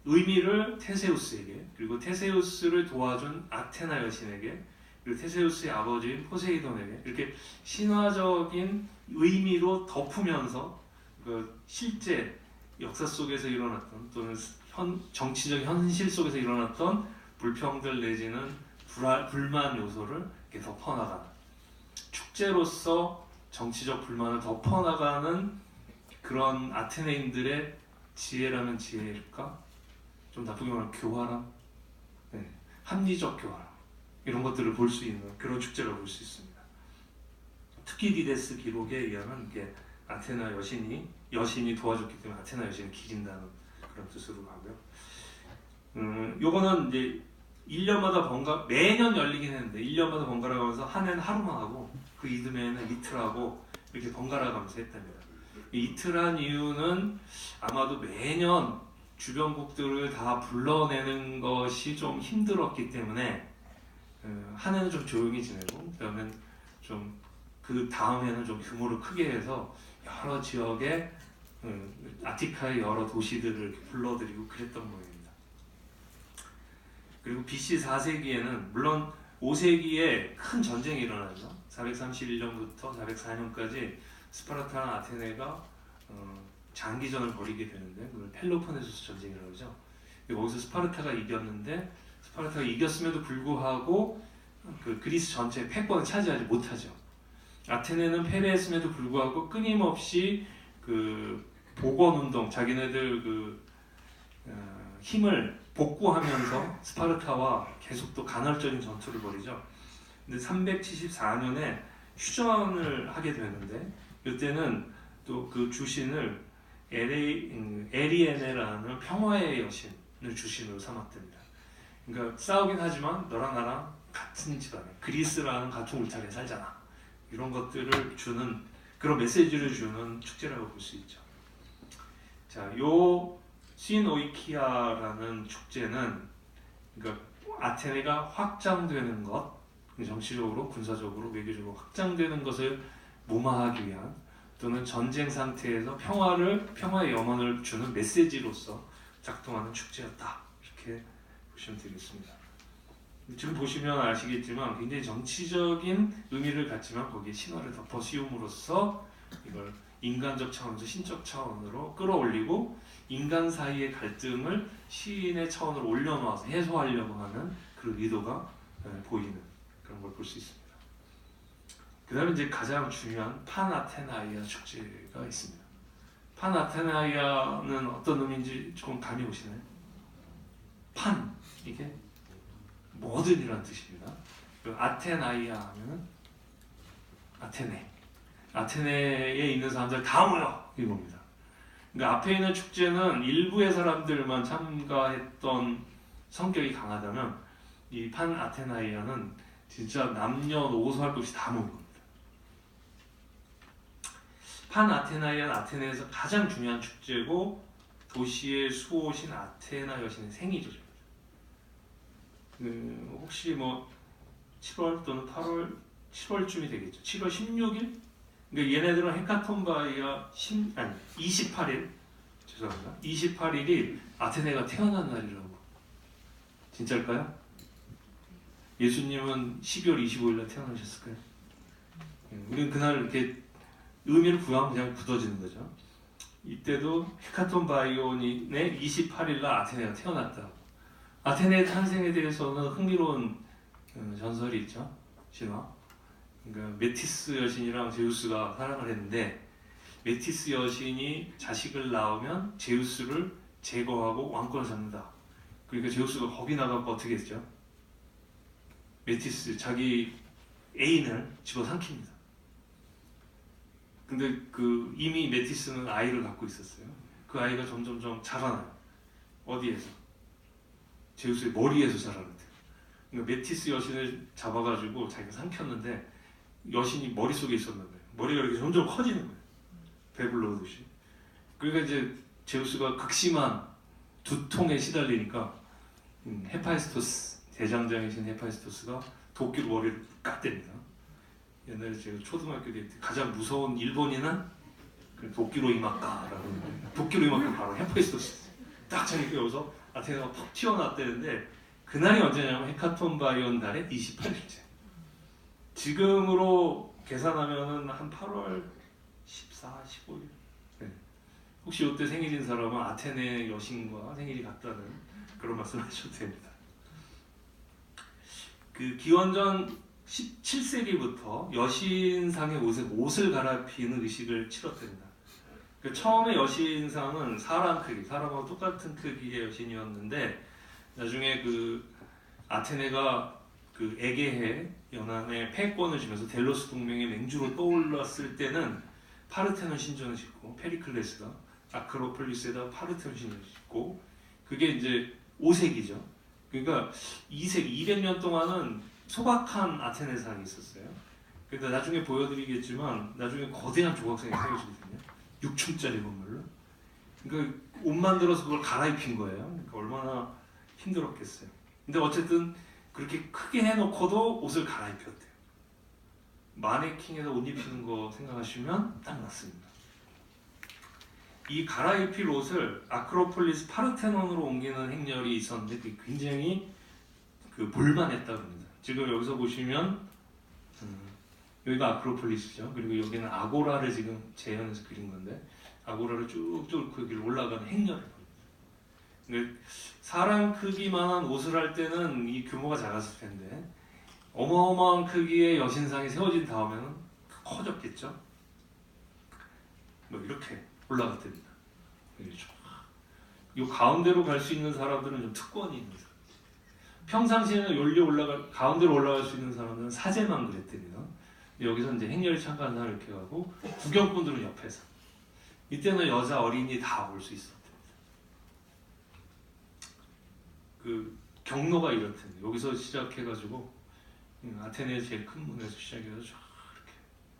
의미를 테세우스에게 그리고 테세우스를 도와준 아테나 여신에게 그리고 테세우스의 아버지인 포세이돈에게 이렇게 신화적인 의미로 덮으면서 그 실제 역사 속에서 일어났던 또는 정치적 현실 속에서 일어났던 불평들 내지는 불만 요소를 이렇게 덮어나가는 축제로서 정치적 불만을 덮어나가는 그런 아테네인들의 지혜라면 지혜일까? 좀 나쁘게 말하면 교활함, 합리적 교활함 이런 것들을 볼 수 있는 그런 축제라고 볼 수 있습니다. 투키디데스 기록에 의하면 이게 아테나 여신이 도와줬기 때문에 아테나 여신을 기린다는 그런 뜻으로 가고요. 요거는 이제 1년마다 매년 열리긴 했는데 1년마다 번갈아 가면서 한 해는 하루만 하고 그 이듬해에는 이틀하고 이렇게 번갈아 가면서 했답니다. 이틀한 이유는 아마도 매년 주변국들을 다 불러내는 것이 좀 힘들었기 때문에 한 해는 좀 조용히 지내고 그다음에 좀 그 다음에는 좀 규모를 크게 해서 여러 지역의 아티카의 여러 도시들을 이렇게 불러들이고 그랬던 모양입니다. 그리고 BC 4세기에는 물론 5세기에 큰 전쟁이 일어나죠. 431년부터 404년까지 스파르타랑 아테네가 장기전을 벌이게 되는데 그걸 펠로폰네소스 전쟁이라고 그러죠. 거기서 스파르타가 이겼는데 스파르타가 이겼음에도 불구하고 그 그리스 전체의 패권을 차지하지 못하죠. 아테네는 패배했음에도 불구하고 끊임없이 그 복원운동, 자기네들 그 힘을 복구하면서 스파르타와 계속 또 간헐적인 전투를 벌이죠. 근데 374년에 휴전을 하게 되는데 이때는 또 그 주신을 에리에네라는 평화의 여신을 주신으로 삼았답니다. 그러니까 싸우긴 하지만 너랑 나랑 같은 집안에 그리스라는 같은 울타리에 살잖아. 이런 것들을 주는 그런 메시지를 주는 축제라고 볼 수 있죠. 자, 요 시노이키아라는 축제는 그러니까 아테네가 확장되는 것, 정치적으로, 군사적으로, 외교적으로 확장되는 것을 무마하기 위한 또는 전쟁 상태에서 평화의 염원을 주는 메시지로서 작동하는 축제였다. 이렇게 보시면 되겠습니다. 지금 보시면 아시겠지만 굉장히 정치적인 의미를 갖지만 거기에 신화를 덮어 씌움으로써 이걸 인간적 차원에서 신적 차원으로 끌어올리고 인간 사이의 갈등을 시인의 차원으로 올려놓아서 해소하려고 하는 그런 의도가 보이는 그런 걸 볼 수 있습니다. 그 다음에 이제 가장 중요한 판아테나이아 축제가 있습니다. 판아테나이아는 어떤 의미인지 조금 감이 오시나요? 판, 이게 모든이라는 뜻입니다. 아테나이아 하면은 아테네에 있는 사람들 다 모여 이겁니다. 그러니까 앞에 있는 축제는 일부의 사람들만 참가했던 성격이 강하다면 이 판 아테나이아는 진짜 남녀노소 할 것 없이 다 모인 겁니다. 판 아테나이아는 아테네에서 가장 중요한 축제고 도시의 수호신 아테나 여신의 생일이죠. 혹시 뭐 7월 또는 8월 7월쯤이 되겠죠. 7월 16일? 그러니까 얘네들은 헤카톤바이아 28일 죄송합니다. 28일이 아테네가 태어난 날이라고. 진짜일까요? 예수님은 12월 25일 날 태어나셨을까요? 우리는 그날 이렇게 의미를 부여하면 그냥 굳어지는 거죠. 이때도 헤카톤바이온의 28일 날 아테네가 태어났다. 아테네의 탄생에 대해서는 흥미로운 전설이 있죠. 신화. 그러니까 메티스 여신이랑 제우스가 사랑을 했는데 메티스 여신이 자식을 낳으면 제우스를 제거하고 왕권을 잡는다. 그러니까 제우스가 겁이 나갖고 어떻게 했죠? 메티스 자기 애인을 집어삼킵니다. 근데 그 이미 메티스는 아이를 갖고 있었어요. 그 아이가 점점점 자라나요. 어디에서? 제우스의 머리에서 자라는데. 그러니까 메티스 여신을 잡아가지고 자기가 삼켰는데 여신이 머릿속에 있었는 거예요. 머리가 이렇게 점점 커지는 거예요. 배불러 오듯이. 그러니까 이제 제우스가 극심한 두통에 시달리니까 헤파이스토스, 대장장이신 헤파이스토스가 도끼로 머리를 깎댑니다. 옛날에 제가 초등학교 때 가장 무서운 일본인은 도끼로 이마카라고 도끼로 이마카 바로 헤파이스토스 딱 자기가 여기서 아테네가 푹 튀어나왔다는데 그날이 언제냐면 헤카톤바이온 달의 28일째. 지금으로 계산하면은 한 8월 14, 15일. 네. 혹시 이때 생일인 사람은 아테네 여신과 생일이 같다는 그런 말씀하셔도 됩니다. 그 기원전 17세기부터 여신상의 옷을 갈아입히는 의식을 치렀답니다. 그 처음에 여신상은 사람 크기, 사람하고 똑같은 크기의 여신이었는데 나중에 그 아테네가 그 에게해 연안에 패권을 주면서 델로스 동맹의 맹주로 떠올랐을 때는 파르테논 신전을 짓고 페리클레스가 아크로폴리스에다 파르테논 신전을 짓고 그게 이제 5세기죠. 그러니까 2세기 200년 동안은 소박한 아테네상이 있었어요. 근데 나중에 보여드리겠지만 나중에 거대한 조각상이 세워지거든요. 6층짜리 건물로. 그러니까 옷 만들어서 그걸 갈아입힌 거예요. 그러니까 얼마나 힘들었겠어요. 근데 어쨌든 그렇게 크게 해놓고도 옷을 갈아입혔대요. 마네킹에서 옷 입히는 거 생각하시면 딱 맞습니다. 이 갈아입힐 옷을 아크로폴리스 파르테논으로 옮기는 행렬이 있었는데 그게 굉장히 볼만했다고 합니다. 지금 여기서 보시면 여기가 아크로폴리스죠. 그리고 여기는 아고라를 지금 재현해서 그린 건데 아고라를 쭉쭉 그 길 올라가는 행렬을 보입니다. 사람 크기만한 옷을 할 때는 이 규모가 작았을 텐데 어마어마한 크기의 여신상이 세워진 다음에는 커졌겠죠. 뭐 이렇게 올라갔답니다. 이 가운데로 갈 수 있는 사람들은 좀 특권이 있는 사람. 평상시에는 가운데로 올라갈 수 있는 사람들은 사제만 그랬답니다. 여기서 이제 행렬에 참가하는 사람 이렇게 하고 구경꾼들은 옆에서. 이때는 여자 어린이 다 올 수 있었답니다. 그 경로가 이렇답니다. 여기서 시작해가지고 아테네 제일 큰 문에서 시작해서 쫙 이렇게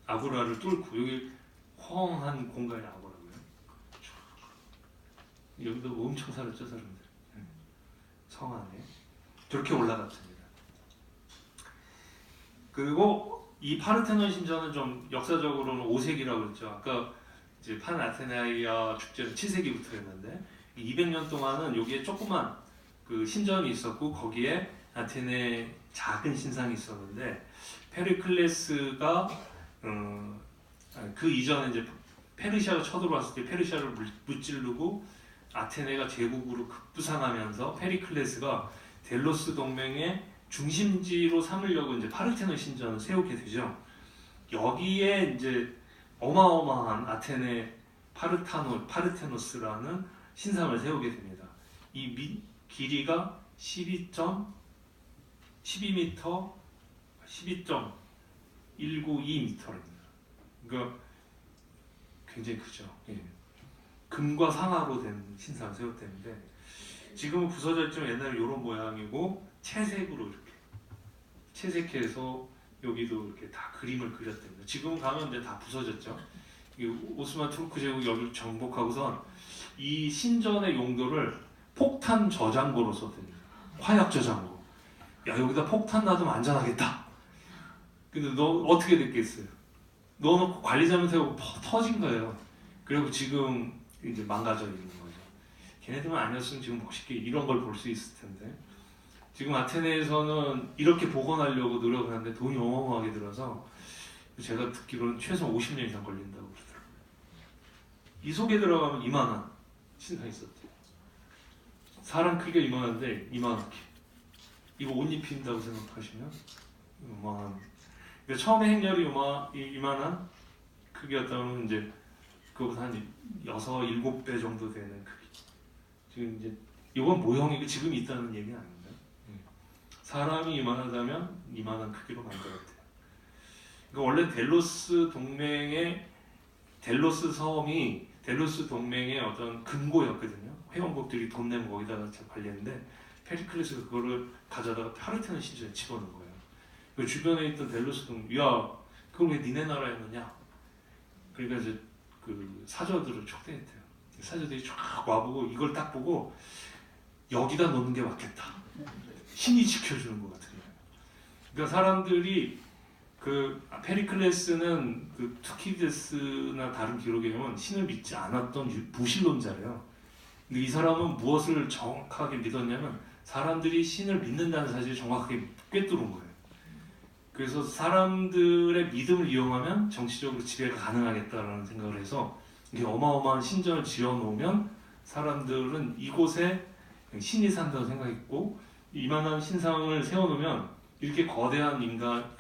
아고라를 뚫고 여기 헝한 공간이 아고라고요. 여기도 엄청 살았죠 사람들. 성 안에 저렇게 올라갔습니다. 그리고 이 파르테논 신전은 좀 역사적으로는 5세기라고 했죠. 아까 이제 판아테나이아 축제는 7세기부터였는데 200년 동안은 여기에 조그만 그 신전이 있었고 거기에 아테네 작은 신상이 있었는데 페리클레스가 그 이전에 이제 페르시아가 쳐들어왔을 때 페르시아를 무찌르고 아테네가 제국으로 급부상하면서 페리클레스가 델로스 동맹의 중심지로 삼으려고 이제 파르테논 신전을 세우게 되죠. 여기에 이제 어마어마한 아테네 파르테노스라는 신상을 세우게 됩니다. 이 길이가 12m, 12.192m입니다. 그러니까 굉장히 크죠. 예. 금과 상아로 된 신상을 세웠다는데 지금은 부서져 있지만 옛날에 이런 모양이고 채색으로 이렇게 채색해서 여기도 이렇게 다 그림을 그렸답니다. 지금 가면 이제 다 부서졌죠. 이 오스만 투르크 제국 여기를 정복하고선 이 신전의 용도를 폭탄 저장고로 썼답니다. 화약 저장고. 야, 여기다 폭탄 놔두면 안전하겠다. 근데 너 어떻게 됐겠어요? 넣어놓고 관리 잘못하고 터진 거예요. 그리고 지금 이제 망가져 있는 거죠. 걔네들만 아니었으면 지금 멋있게 이런 걸 볼 수 있을 텐데. 지금 아테네에서는 이렇게 복원하려고 노력을 하는데 돈이 어마어마하게 들어서 제가 듣기로는 최소 50년 이상 걸린다고 그러더라고요. 이 속에 들어가면 이만한 신상이 있었대요. 사람 크기가 이만한데 이만하게. 이거 옷 입힌다고 생각하시면 이만한. 그러니까 처음에 행렬이 이만한 크기였다면 이제 그거보다 한 6, 7배 정도 되는 크기. 지금 이제 이건 모형이고 지금 있다는 얘기는 아닙니다. 사람이 이만하다면 이만한 크기로 만들었대요. 그러니까 원래 델로스 동맹의 델로스 섬이 델로스 동맹의 어떤 금고였거든요. 회원국들이 돈 내면 거기다가 관리했는데 페리클레스가 그거를 가져다가 파르테논 신전에 집어넣은 거예요. 그 주변에 있던 델로스 동맹, 야, 그걸 왜 니네 나라에 넣냐? 그러니까 이제 그 사저들을 촉대했대요. 사저들이 쫙 와보고 이걸 딱 보고 여기다 놓는 게 맞겠다. 신이 지켜주는 것 같은 거예요. 그러니까 사람들이 그 페리클레스는 그 투키디스나 다른 기록에 보면 신을 믿지 않았던 무신론자래요. 근데 이 사람은 무엇을 정확하게 믿었냐면 사람들이 신을 믿는다는 사실을 정확하게 꿰뚫은 거예요. 그래서 사람들의 믿음을 이용하면 정치적으로 지배가 가능하겠다라는 생각을 해서 이게 어마어마한 신전을 지어놓으면 사람들은 이곳에 신이 산다고 생각했고 이만한 신상을 세워놓으면 이렇게 거대한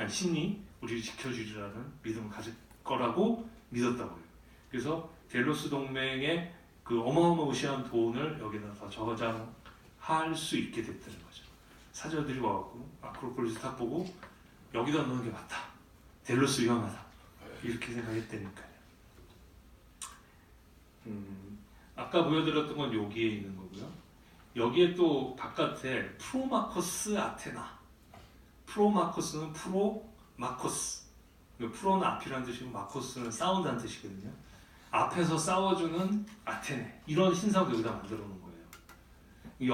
신이 우리를 지켜주리라는 믿음을 가질 거라고 믿었다고 해요. 그래서 델로스 동맹의 그 어마어마무시한 돈을 여기다가 저장할 수 있게 됐다는 거죠. 사저들이 와갖고 아크로폴리스 딱 보고 여기다 넣는 게 맞다. 델로스 위험하다. 이렇게 생각했다니까요. 아까 보여드렸던 건 여기에 있는 거고요. 여기에 또 바깥에 프로마코스 아테나. 프로마코스는 프로마코스. 프로는 앞이라는 뜻이고 마코스는 싸운다는 뜻이거든요. 앞에서 싸워주는 아테네. 이런 신상도 여기다 만들어 놓은 거예요.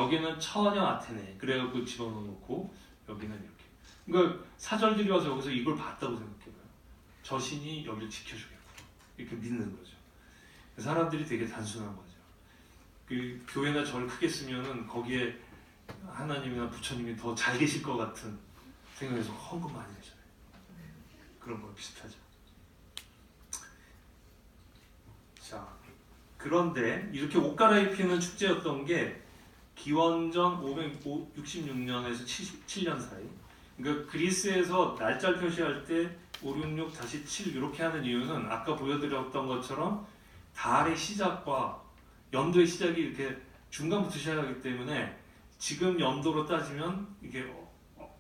여기는 처녀 아테네. 그래갖고 집어넣고 여기는 이렇게. 그러니까 사절들이 와서 여기서 이걸 봤다고 생각해봐요. 저 신이 여기를 지켜주겠다. 이렇게 믿는 거죠. 사람들이 되게 단순한 거죠. 그 교회나 절 크게 쓰면은 거기에 하나님이나 부처님이 더 잘 계실 것 같은 생각해서 헌금 많이 내잖아요. 그런 거 비슷하죠. 자, 그런데 이렇게 옷 갈아입히는 축제였던 게 기원전 566년에서 77년 사이. 그러니까 그리스에서 날짜를 표시할 때 566-7 이렇게 하는 이유는 아까 보여드렸던 것처럼 달의 시작과 연도의 시작이 이렇게 중간부터 시작하기 때문에 지금 연도로 따지면 이게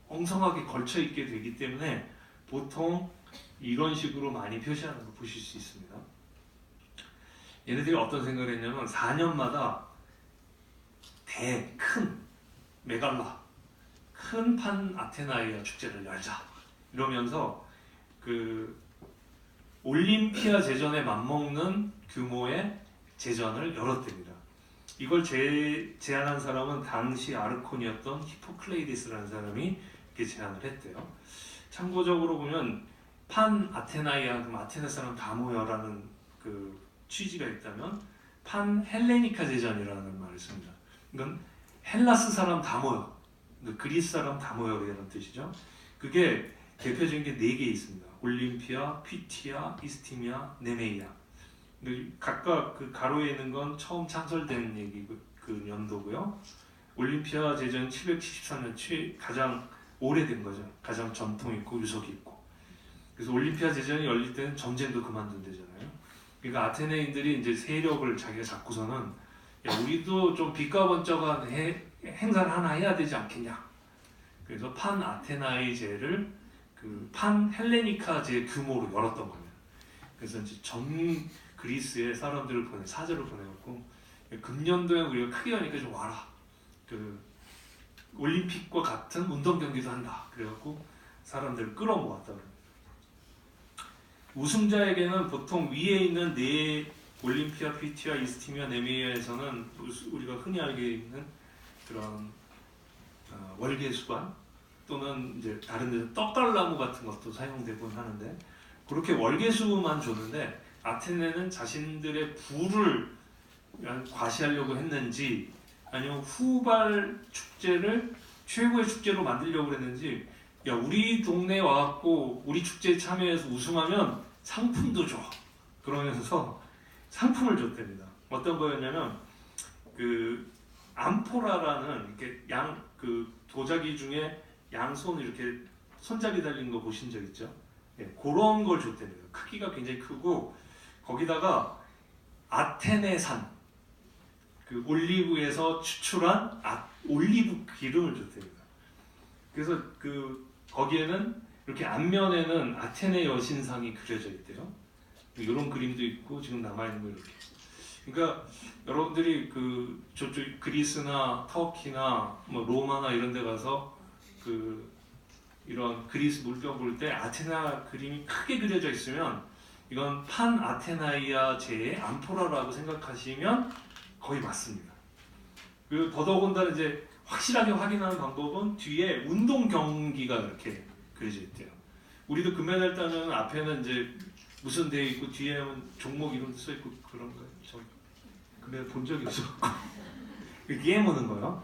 엉성하게 걸쳐 있게 되기 때문에 보통 이런 식으로 많이 표시하는 거 보실 수 있습니다. 얘네들이 어떤 생각을 했냐면 4년마다 큰 메갈라 큰 판 아테나이아 축제를 열자 이러면서 그 올림피아 제전에 맞먹는 규모의 제전을 열었답니다. 이걸 제안한 사람은 당시 아르콘이었던 히포클레이디스라는 사람이 이렇게 제안을 했대요. 참고적으로 보면 판 아테나이아 그럼 아테네 사람 다 모여라는 그 취지가 있다면 판 헬레니카 제전이라는 말을 씁니다. 이건 헬라스 사람 다 모여, 그리스 사람 다 모여 이라는 뜻이죠. 그게 대표적인 게 4개 있습니다. 올림피아, 퓨티아, 이스티미아, 네메이아. 각각 그 가로에 있는 건 처음 창설된 얘기 그 연도고요. 올림피아 제전 773년 가장 오래된 거죠. 가장 전통 있고 유속이 있고. 그래서 올림피아 제전이 열릴 때는 전쟁도 그만둔 데잖아요. 그러니까 아테네인들이 이제 세력을 자기가 잡고서는 야, 우리도 좀 빛과 번쩍한 행사를 하나 해야 되지 않겠냐. 그래서 판 아테나이제를 그 판 헬레니카제 규모로 열었던 겁니다. 그래서 이제 전 그리스의 사람들을 사절을 보내갖고 금년도에 우리가 크게 하니까 좀 와라. 그 올림픽과 같은 운동 경기도 한다. 그래갖고 사람들을 끌어모았다. 우승자에게는 보통 위에 있는 올림피아, 퓨티아, 이스티미아, 네메이아에서는 우리가 흔히 알게 있는 그런 월계수관 또는 이제 다른 데서 떡달나무 같은 것도 사용되곤 하는데 그렇게 월계수만 줬는데 아테네는 자신들의 부를 과시하려고 했는지 아니면 후발 축제를 최고의 축제로 만들려고 했는지 야 우리 동네에 와갖고 우리 축제에 참여해서 우승하면 상품도 줘 그러면서 상품을 줬답니다. 어떤 거였냐면 그 암포라라는 이렇게 그 도자기 중에 양손 이렇게 손잡이 달린 거 보신 적 있죠? 네, 그런 걸 줬답니다. 크기가 굉장히 크고 거기다가 아테네산 그 올리브에서 추출한 올리브 기름을 줬답니다. 그래서 그 거기에는 이렇게 앞면에는 아테네 여신상이 그려져 있대요. 이런 그림도 있고 지금 남아 있는 거 이렇게. 그러니까 여러분들이 그 저쪽 그리스나 터키나 뭐 로마나 이런 데 가서 그 이런 그리스 물병 볼 때 아테나 그림이 크게 그려져 있으면 이건 판 아테나이아제의 암포라라고 생각하시면 거의 맞습니다. 그리고 더더군다나 이제 확실하게 확인하는 방법은 뒤에 운동 경기가 이렇게 그려져 있대요. 우리도 금메달 따면 앞에는 이제 무슨 대회 있고 뒤에는 종목 이름도 써 있고 그런 거예요. 저 금메달 본 적이 없어갖고 게임 오는 거예요.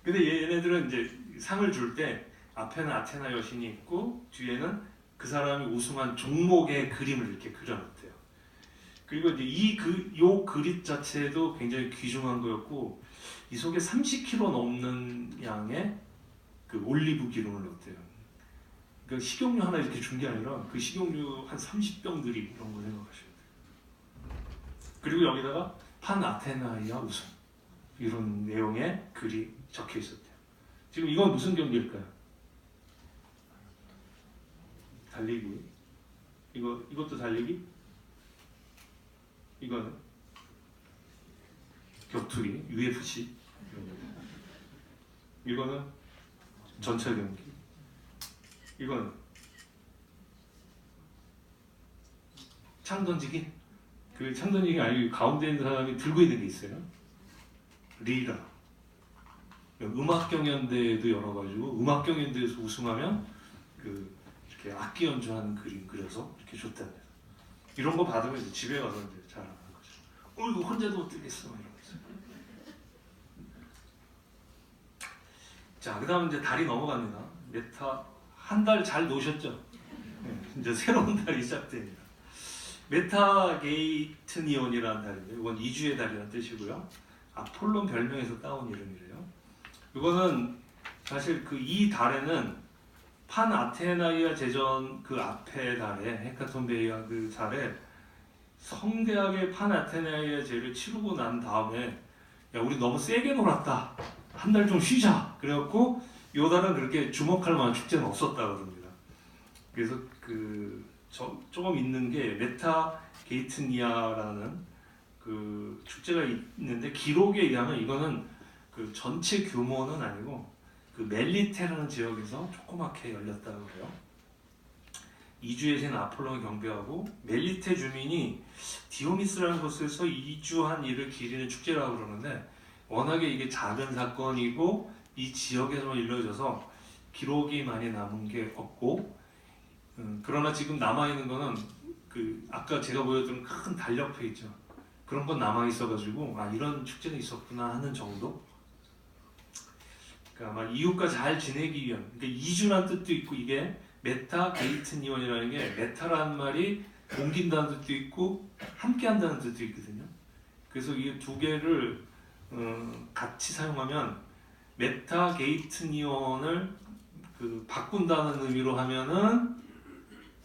근데 얘네들은 이제 상을 줄 때 앞에는 아테나 여신이 있고 뒤에는 그 사람이 우승한 종목의 그림을 이렇게 그려놨대요. 그리고 이제 요 그릇 자체도 굉장히 귀중한 거였고 이 속에 30kg 넘는 양의 그 올리브 기름을 넣었대요. 그러니까 식용유 하나 이렇게 준 게 아니라 그 식용유 한 30병들이 이런 거 생각하시면 돼요. 그리고 여기다가 판 아테나이아 우승 이런 내용의 글이 적혀 있었대요. 지금 이건 무슨 경기일까요? 달리기. 이것도 달리기? 이거는 격투기, UFC. 이거는 전차 경기. 이거는 창 던지기. 그 창 던지기 아니고 가운데 있는 사람이 들고 있는 게 있어요. 리라. 음악 경연대회도 열어가지고 음악 경연대회에서 우승하면 그 이렇게 악기 연주하는 그림 그려서 이렇게 줬답니다. 이런 거 받으면 이제 집에 가서 이제 자랑하는 거죠. 이거 혼자도 못 들겠어 이러면서. 자, 그다음 이제 달이 넘어갑니다. 메타 한 달 잘 노셨죠? 네, 이제 새로운 달이 시작됩니다. 메타게이트니온이라는 달인데 이건 2주의 달이라는 뜻이고요. 아폴론 별명에서 따온 이름이래요. 이거는 사실 그 이 달에는 판 아테나이아 제전 그 앞에 달에 헤카톤베이아 그 달에 성대하게 판 아테나이아 제를 치르고 난 다음에 야 우리 너무 세게 놀았다 한 달 좀 쉬자 그래갖고 요 달은 그렇게 주목할 만한 축제는 없었다 그럽니다. 그래서 조금 있는 게 메타 게이트니아라는 그 축제가 있는데 기록에 의하면 이거는 그 전체 규모는 아니고 그 멜리테라는 지역에서 조그맣게 열렸다고 해요. 2주에 센 아폴론을 경배하고 멜리테 주민이 디오니스라는 곳에서 2주한 일을 기리는 축제라고 그러는데 워낙에 이게 작은 사건이고 이 지역에서만 이루어져서 기록이 많이 남은 게 없고 그러나 지금 남아있는 거는 그 아까 제가 보여드린 큰 달력표 있죠. 그런 건 남아있어가지고 아 이런 축제는 있었구나 하는 정도? 그러니까 아마 이웃과 잘 지내기 위한 그러니까 이주란 뜻도 있고 이게 메타 게이트 니온이라는 게 메타라는 말이 옮긴다는 뜻도 있고 함께한다는 뜻도 있거든요. 그래서 이 두 개를 같이 사용하면 메타 게이트 니온을 그 바꾼다는 의미로 하면은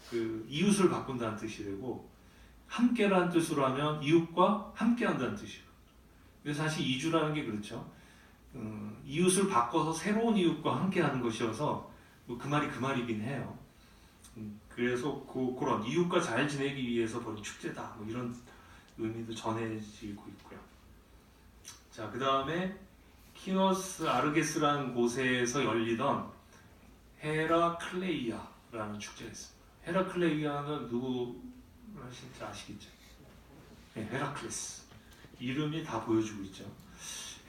그 이웃을 바꾼다는 뜻이 되고 함께라는 뜻으로 하면 이웃과 함께한다는 뜻이에요. 그래서 사실 이주라는 게 그렇죠. 이웃을 바꿔서 새로운 이웃과 함께하는 것이어서 그 말이 그 말이긴 해요. 그래서 그런 이웃과 잘 지내기 위해서 벌인 축제다. 뭐 이런 의미도 전해지고 있고요. 자, 그 다음에 키노스 아르게스라는 곳에서 열리던 헤라클레이아라는 축제가 있습니다. 헤라클레이아는 누구 하실지 아시겠죠? 네, 헤라클레스. 이름이 다 보여주고 있죠.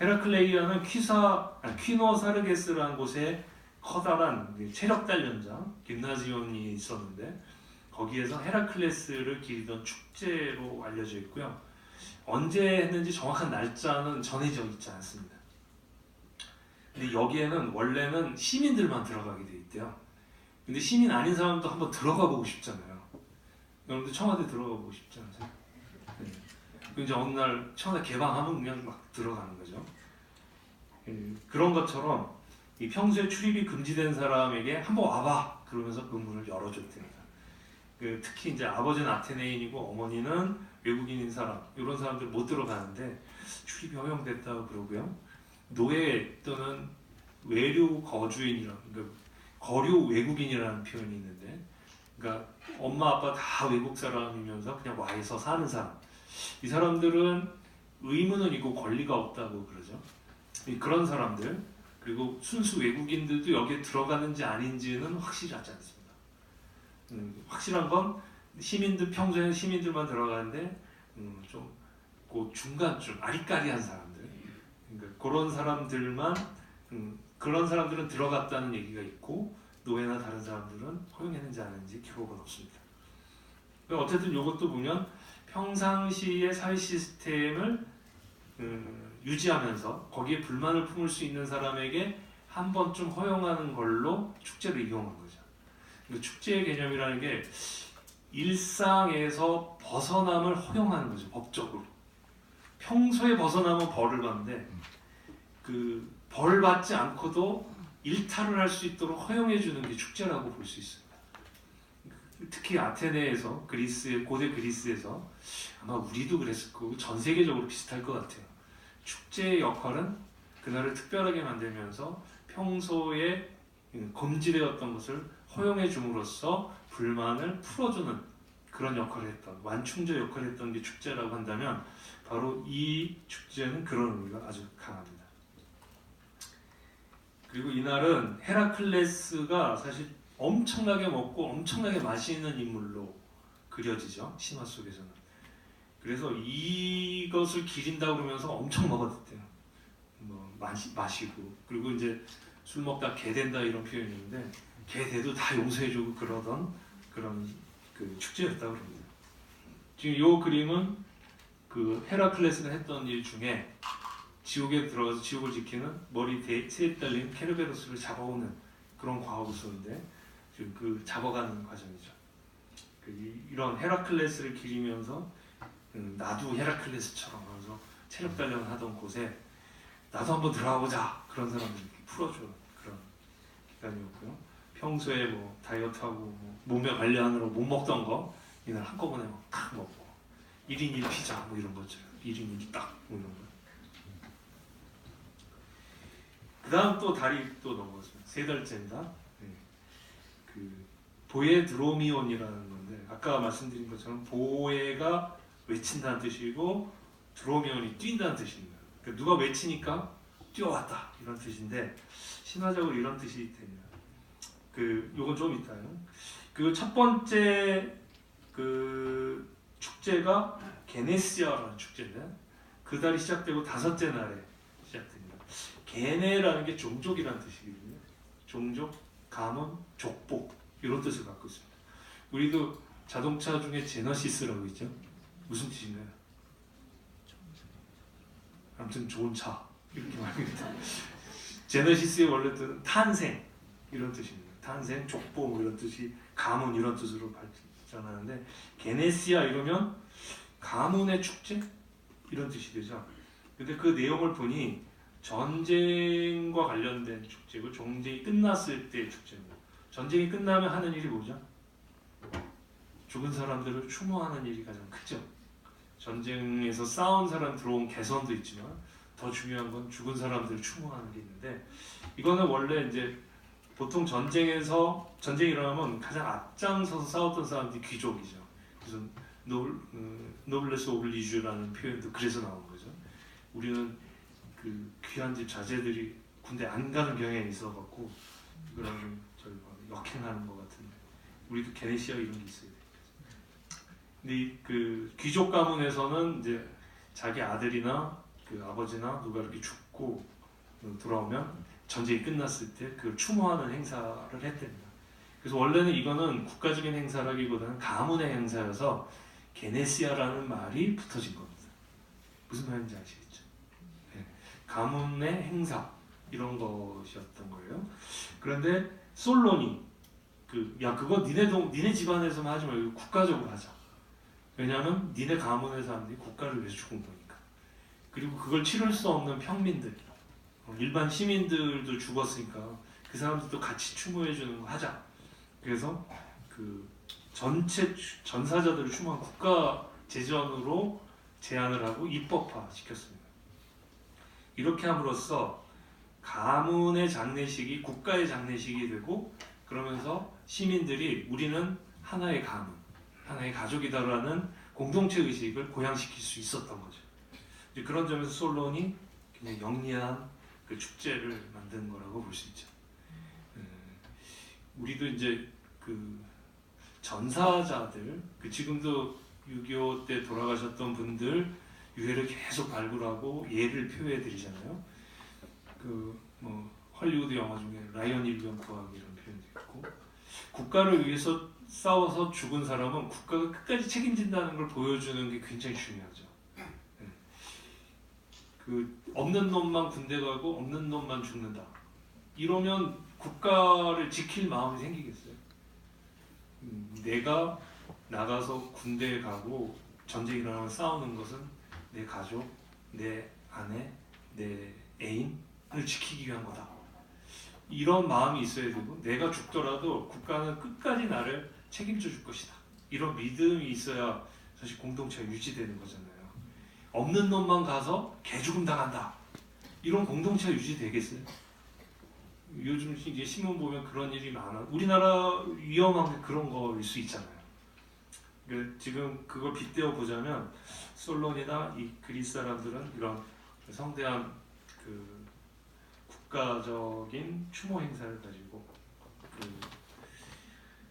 헤라클레이아는 퀴노스 아르게스라는 곳에 커다란 체력 단련장 김나지온이 있었는데 거기에서 헤라클레스를 기리던 축제로 알려져 있고요. 언제 했는지 정확한 날짜는 전해져 있지 않습니다. 근데 여기에는 원래는 시민들만 들어가게 돼 있대요. 근데 시민 아닌 사람도 한번 들어가 보고 싶잖아요. 여러분들 청와대 들어가 보고 싶지 않으세요? 네. 그 이제 어느 날 청와대 개방하면 그냥 막 들어가는 거죠. 그런 것처럼 이 평소에 출입이 금지된 사람에게 한번 와봐 그러면서 그 문을 열어줬답니다. 특히 이제 아버지는 아테네인이고 어머니는 외국인인 사람 이런 사람들 못 들어가는데 출입이 허용됐다고 그러고요. 노예 또는 외류 거주인이라는 그러니까 거류 외국인이라는 표현이 있는데 그러니까 엄마 아빠 다 외국 사람이면서 그냥 와서 사는 사람 이 사람들은 의무는 있고 권리가 없다고 그러죠. 그런 사람들 그리고 순수 외국인들도 여기에 들어가는지 아닌지는 확실하지 않습니다. 확실한 건 시민들 평소에는 시민들만 들어가는데 좀그 중간쯤 아리까리한 사람들 그러니까 그런 사람들만 그런 사람들은 들어갔다는 얘기가 있고 노예나 다른 사람들은 허용했는지 안 했는지 기록은 없습니다. 어쨌든 이것도 보면 평상시의 사회 시스템을 유지하면서 거기에 불만을 품을 수 있는 사람에게 한 번쯤 허용하는 걸로 축제를 이용한 거죠. 축제의 개념이라는 게 일상에서 벗어남을 허용하는 거죠. 법적으로. 평소에 벗어나면 벌을 받는데 그 벌 받지 않고도 일탈을 할 수 있도록 허용해 주는 게 축제라고 볼 수 있습니다. 특히 아테네에서 고대 그리스에서 아마 우리도 그랬을 거고 전 세계적으로 비슷할 것 같아요. 축제의 역할은 그날을 특별하게 만들면서 평소에 금지되었던 것을 허용해 줌으로써 불만을 풀어주는 그런 역할을 했던 완충제 역할을 했던 게 축제라고 한다면 바로 이 축제는 그런 의미가 아주 강합니다. 그리고 이날은 헤라클레스가 사실 엄청나게 먹고 엄청나게 마시는 인물로 그려지죠. 신화 속에서는. 그래서 이것을 기린다고 그러면서 엄청 먹었대요. 뭐 마시고 그리고 이제 술 먹다 개 된다 이런 표현이 있는데 개 돼도 다 용서해주고 그러던 그런 그 축제였다고 합니다. 지금 이 그림은 그 헤라클레스가 했던 일 중에 지옥에 들어가서 지옥을 지키는 머리 셋 달린 케르베로스를 잡아오는 그런 과거수인데 지금 그 잡아가는 과정이죠. 이런 헤라클레스를 기리면서 나도 헤라클레스처럼 하면서 체력 단련하던 곳에 나도 한번 들어가 보자 그런 사람들 풀어주는 그런 기간이었고요. 평소에 뭐 다이어트하고 뭐 몸매 관리하느라 못 먹던 거 이날 한꺼번에 막 먹고 1인 1피자 뭐 이런 거죠. 1인 1딱 뭐 이런 거. 그 다음 또 달이 또 넘어갔습니다. 3달째입니다. 네. 그 보에드로미온이라는 건데 아까 말씀드린 것처럼 보에가 외친다는 뜻이고 드로미온이 뛴다는 뜻입니다. 그러니까 누가 외치니까 뛰어왔다 이런 뜻인데 신화적으로 이런 뜻이 됩니다. 요건 좀 이따요. 그 첫 번째 그 축제가 게네시아라는 축제인데 그 달이 시작되고 5째 날에 시작됩니다. 게네라는 게 종족이라는 뜻이거든요. 종족, 가문, 족복 이런 뜻을 갖고 있습니다. 우리도 자동차 중에 제너시스라고 있죠. 무슨 뜻인가요? 아무튼 좋은 차 이렇게 말합니다. 제너시스의 원래 뜻은 탄생 이런 뜻입니다. 탄생, 족보 뭐 이런 뜻이 가문 이런 뜻으로 발전하는데 게네시아 이러면 가문의 축제 이런 뜻이 되죠. 근데 그 내용을 보니 전쟁과 관련된 축제고 전쟁이 끝났을 때의 축제입니다. 전쟁이 끝나면 하는 일이 뭐죠? 죽은 사람들을 추모하는 일이 가장 크죠. 전쟁에서 싸운 사람 들어온 개선도 있지만 더 중요한 건 죽은 사람들을 추모하는 게 있는데 이거는 원래 이제 보통 전쟁이 일어나면 가장 앞장서서 싸웠던 사람들이 귀족이죠. 그래서 노블레스 오블리주라는 표현도 그래서 나온 거죠. 우리는 그 귀한 집 자제들이 군대 안 가는 경향이 있어갖고 그런 역행하는 것 같은데 우리도 게네시아 이런 게 있어야 돼. 근데 그 귀족 가문에서는 이제 자기 아들이나 그 아버지나 누가 이렇게 죽고 돌아오면 전쟁이 끝났을 때 그걸 추모하는 행사를 했답니다. 그래서 원래는 이거는 국가적인 행사라기보다는 가문의 행사여서 게네시아라는 말이 붙어진 겁니다. 무슨 말인지 아시겠죠? 네. 가문의 행사 이런 것이었던 거예요. 그런데 솔론이 그거 니네 집안에서만 하지 말고 국가적으로 하자. 왜냐하면 니네 가문의 사람들이 국가를 위해서 죽은 거니까. 그리고 그걸 치를 수 없는 평민들, 일반 시민들도 죽었으니까 그 사람들도 같이 추모해 주는 거 하자. 그래서 그 전체 전사자들을 추모한 국가 제전으로 제안을 하고 입법화 시켰습니다. 이렇게 함으로써 가문의 장례식이 국가의 장례식이 되고 그러면서 시민들이 우리는 하나의 가문, 하나의 가족이다라는 공동체 의식을 고양시킬 수 있었던 거죠. 이제 그런 점에서 솔론이 굉장히 영리한 그 축제를 만든 거라고 볼 수 있죠. 우리도 이제 그 전사자들, 그 지금도 6.25 때 돌아가셨던 분들 유해를 계속 발굴하고 예를 표해 드리잖아요. 그 뭐 헐리우드 영화 중에 라이언 일병 구하기 이런 표현도 있고 국가를 위해서 싸워서 죽은 사람은 국가가 끝까지 책임진다는 걸 보여주는 게 굉장히 중요하죠. 네. 그 없는 놈만 군대 가고 없는 놈만 죽는다. 이러면 국가를 지킬 마음이 생기겠어요? 내가 나가서 군대에 가고 전쟁이 일어나면 싸우는 것은 내 가족, 내 아내, 내 애인을 지키기 위한 거다. 이런 마음이 있어야 되고 내가 죽더라도 국가는 끝까지 나를 책임져 줄 것이다. 이런 믿음이 있어야 사실 공동체가 유지되는 거잖아요. 없는 놈만 가서 개죽음 당한다. 이런 공동체가 유지되겠어요? 요즘 이제 신문 보면 그런 일이 많아. 우리나라 위험한 게 그런 거일 수 있잖아요. 지금 그걸 빗대어 보자면 솔론이나 이 그리스 사람들은 이런 성대한 그 국가적인 추모 행사를 가지고 그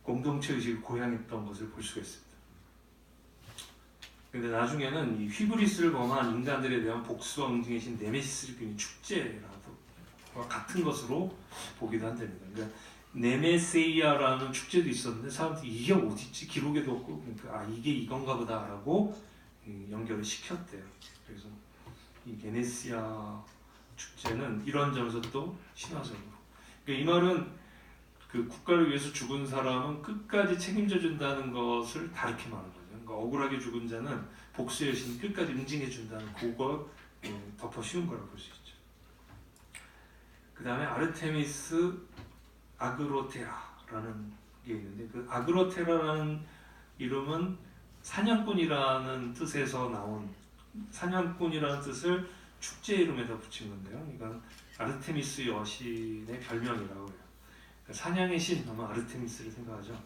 공동체 의식을 고양했던 것을 볼 수가 있습니다. 근데 나중에는 이 휘브리스를 범한 인간들에 대한 복수와 응징의 신 네메시스를 그린 축제라도 같은 것으로 보기도 한답니다. 그러니까 네메세이아라는 축제도 있었는데 사람들이 이게 어딨지? 기록에도 없고 그러니까 이게 이건가 보다라고 연결을 시켰대요. 그래서 이 게네시아 축제는 이런 점에서 또 신화적으로 그러니까 이 말은 그 국가를 위해서 죽은 사람은 끝까지 책임져 준다는 것을 다르게 말하는 거죠. 그러니까 억울하게 죽은 자는 복수의 신 끝까지 응징해 준다는 그걸 덮어 씌운 거라고 볼 수 있죠. 그 다음에 아르테미스 아그로테라라는 게 있는데 그 아그로테라라는 이름은 사냥꾼이라는 뜻에서 나온 사냥꾼이라는 뜻을 축제 이름에다 붙인 건데요. 이건 아르테미스 여신의 별명이라고 해요. 그러니까 사냥의 신 하면 아르테미스를 생각하죠.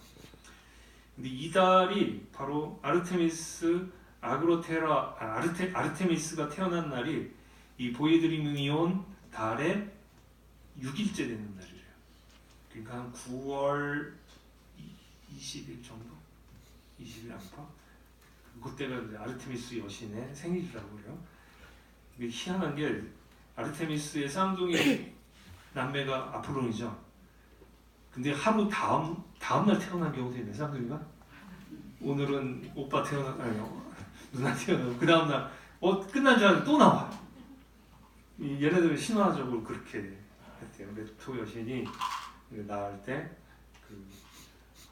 근데 이 달이 바로 아르테미스 아르테미스가 태어난 날이 이 보이드리미온 달의 6일째 되는 날이래요. 그러니까 한 9월 20일 정도? 20일 안팎? 그때가 아르테미스 여신의 생일이라고 그래요. 이게 희한한 게 아르테미스의 쌍둥이 남매가 아폴론이죠. 근데 하루 다음날 태어난 경우도 있네, 쌍둥이가. 오늘은 오빠 누나 태어나고 그 다음날 끝난 줄 알았는데 또 나와요. 얘네들은 신화적으로 그렇게 했대요. 메토 여신이 낳을 때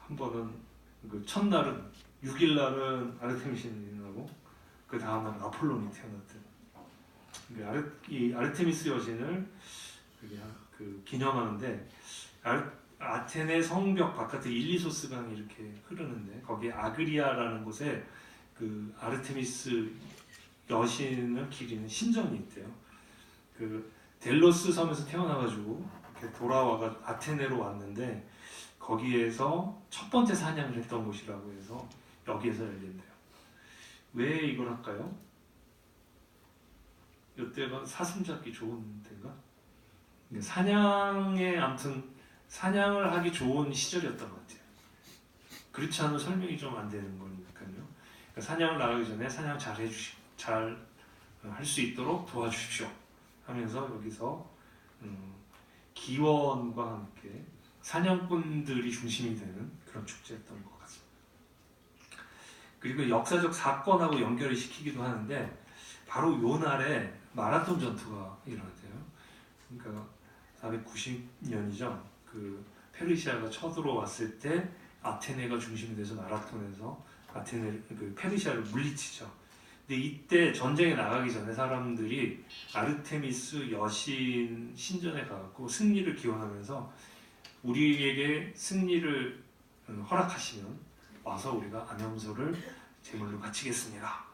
한 번은 그 첫날은 6일 날은 아르테미신이라고 그 다음날 아폴론이 태어났대요. 이 아르테미스 여신을 기념하는데 아테네 성벽 바깥에 일리소스 강이 이렇게 흐르는데 거기에 아그리아라는 곳에 그 아르테미스 여신을 기리는 신전이 있대요. 그 델로스 섬에서 태어나가지고 이렇게 돌아와가 아테네로 왔는데 거기에서 첫 번째 사냥을 했던 곳이라고 해서 여기에서 열린대요. 왜 이걸 할까요? 이때가 사슴 잡기 좋은 때인가? 사냥에 아무튼 사냥을 하기 좋은 시절이었던 것 같아요. 그렇지 않으면 설명이 좀 안 되는 거니까요. 그러니까 사냥을 나가기 전에 사냥 잘 할 수 있도록 도와주십시오 하면서 여기서 기원과 함께 사냥꾼들이 중심이 되는 그런 축제였던 것 같습니다. 그리고 역사적 사건하고 연결을 시키기도 하는데 바로 요 날에 마라톤 전투가 일어났대요. 그러니까 490년이죠. 그 페르시아가 쳐들어왔을 때 아테네가 중심이 돼서 마라톤에서 그 페르시아를 물리치죠. 근데 이때 전쟁에 나가기 전에 사람들이 아르테미스 여신 신전에 가갖고 승리를 기원하면서 우리에게 승리를 허락하시면 와서 우리가 암염소를 제물로 바치겠습니다.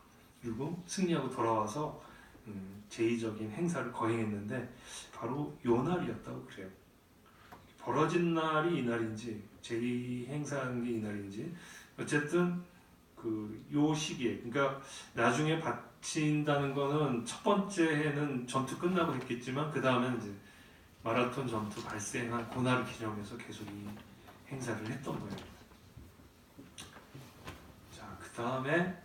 그리고 승리하고 돌아와서 제의적인 행사를 거행했는데 바로 요 날이었다고 그래요. 벌어진 날이 이 날인지 제의 행사한 게 이 날인지 어쨌든 요 시기에 그러니까 나중에 바친다는 거는 첫 번째 해는 전투 끝나고 했겠지만 그 다음에는 이제 마라톤 전투 발생한 그날을 기념해서 계속 이 행사를 했던 거예요. 자, 그 다음에